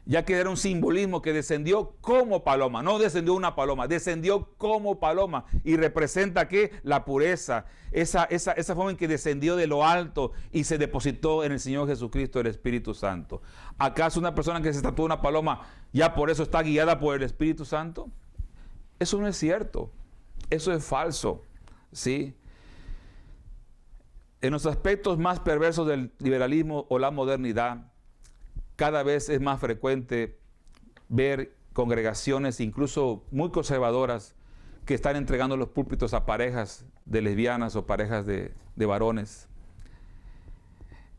[SPEAKER 8] ya que era un simbolismo que descendió como paloma, no descendió una paloma, descendió como paloma y representa ¿qué? La pureza, esa forma en que descendió de lo alto y se depositó en el Señor Jesucristo el Espíritu Santo. ¿Acaso una persona que se tatúa una paloma ya por eso está guiada por el Espíritu Santo? Eso no es cierto, eso es falso, ¿sí? En los aspectos más perversos del liberalismo o la modernidad, cada vez es más frecuente ver congregaciones, incluso muy conservadoras, que están entregando los púlpitos a parejas de lesbianas o parejas de varones.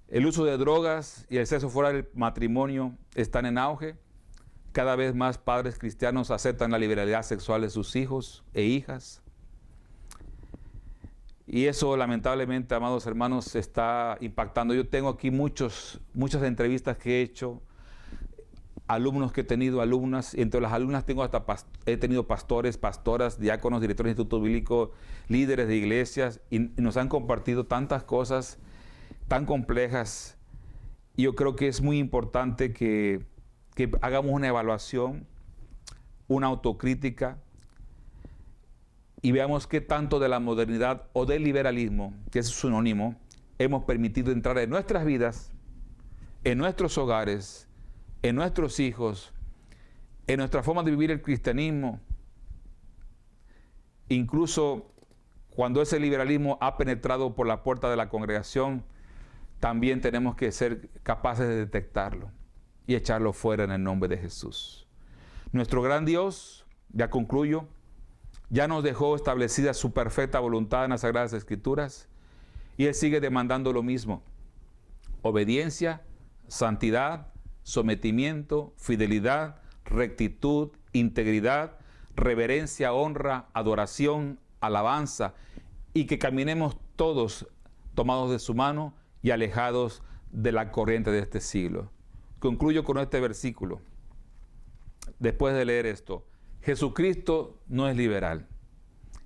[SPEAKER 8] El uso de drogas y el sexo fuera del matrimonio están en auge. Cada vez más padres cristianos aceptan la liberalidad sexual de sus hijos e hijas. Y eso lamentablemente, amados hermanos, está impactando. Yo tengo aquí muchas entrevistas que he hecho, alumnos que he tenido, alumnas. Entre las alumnas he tenido pastores, pastoras, diáconos, directores de instituto bíblico, líderes de iglesias, y nos han compartido tantas cosas tan complejas. Y yo creo que es muy importante que hagamos una evaluación una autocrítica y veamos qué tanto de la modernidad o del liberalismo, que es sinónimo, hemos permitido entrar en nuestras vidas, en nuestros hogares, en nuestros hijos, en nuestra forma de vivir el cristianismo. Incluso cuando ese liberalismo ha penetrado por la puerta de la congregación, también tenemos que ser capaces de detectarlo y echarlo fuera en el nombre de Jesús. Nuestro gran Dios, ya concluyo, ya nos dejó establecida su perfecta voluntad en las Sagradas Escrituras y Él sigue demandando lo mismo: obediencia, santidad, sometimiento, fidelidad, rectitud, integridad, reverencia, honra, adoración, alabanza, y que caminemos todos tomados de su mano y alejados de la corriente de este siglo. Concluyo con este versículo. Después de leer esto, Jesucristo no es liberal.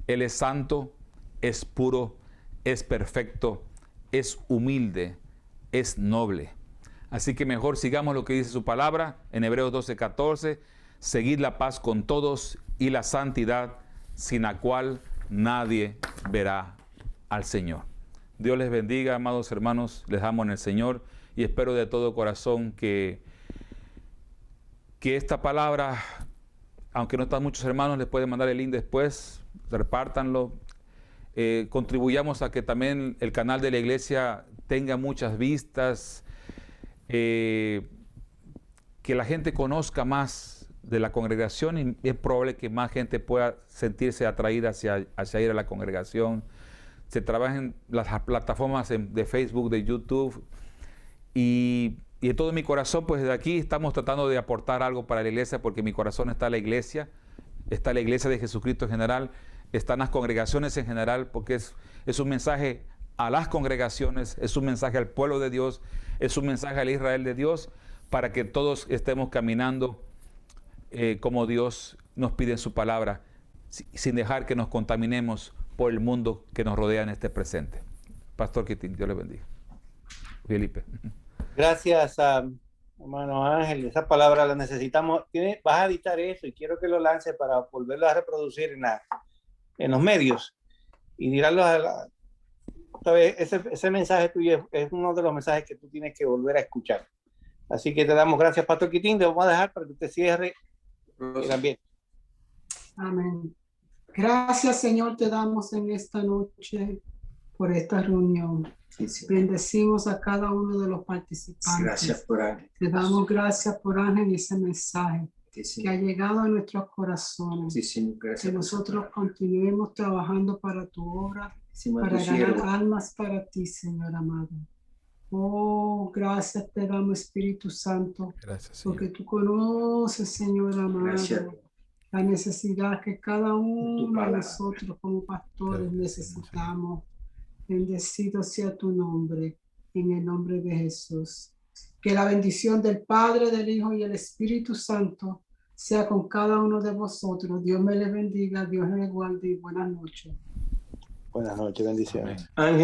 [SPEAKER 8] Él es santo, es puro, es perfecto, es humilde, es noble. Así que mejor sigamos lo que dice su palabra en Hebreos 12:14. Seguid la paz con todos y la santidad, sin la cual nadie verá al Señor. Dios les bendiga, amados hermanos, les amo en el Señor y espero de todo corazón que esta palabra, aunque no están muchos hermanos, les pueden mandar el link después, repártanlo, contribuyamos a que también el canal de la iglesia tenga muchas vistas, que la gente conozca más de la congregación y es probable que más gente pueda sentirse atraída hacia ir a la congregación. Se trabajan las plataformas de Facebook, de YouTube y de todo mi corazón, pues desde aquí estamos tratando de aportar algo para la iglesia, porque en mi corazón está la iglesia de Jesucristo en general, están las congregaciones en general, porque es un mensaje a las congregaciones, es un mensaje al pueblo de Dios, es un mensaje al Israel de Dios, para que todos estemos caminando como Dios nos pide en su palabra, sin dejar que nos contaminemos por el mundo que nos rodea en este presente. Pastor Quitín, Dios le bendiga. Felipe.
[SPEAKER 1] Gracias, hermano Ángel. Esa palabra la necesitamos. Vas a editar eso y quiero que lo lance para volverlo a reproducir en los medios y tirarlo ese mensaje tuyo es uno de los mensajes que tú tienes que volver a escuchar. Así que te damos gracias, Pastor Quitín. Te vamos a dejar para que usted cierre el ambiente.
[SPEAKER 9] Amén. Gracias, Señor, te damos en esta noche por esta reunión.
[SPEAKER 3] Sí.
[SPEAKER 9] Bendecimos a cada uno de los participantes.
[SPEAKER 3] Gracias por Ángel.
[SPEAKER 9] Te damos gracias por Ángel y ese mensaje que ha llegado a nuestros corazones. Que nosotros continuemos trabajando para tu obra, para ganar almas para ti, Señor amado. Oh, gracias te damos, Espíritu Santo.
[SPEAKER 8] Gracias, Señor.
[SPEAKER 9] Porque tú conoces, Señor amado.
[SPEAKER 3] Gracias.
[SPEAKER 9] La necesidad que cada uno de nosotros como pastores necesitamos. Bendecido sea tu nombre, en el nombre de Jesús. Que la bendición del Padre, del Hijo y el Espíritu Santo sea con cada uno de vosotros. Dios me les bendiga, Dios les guarde y buenas noches.
[SPEAKER 1] Buenas noches, bendiciones.
[SPEAKER 3] Ángel.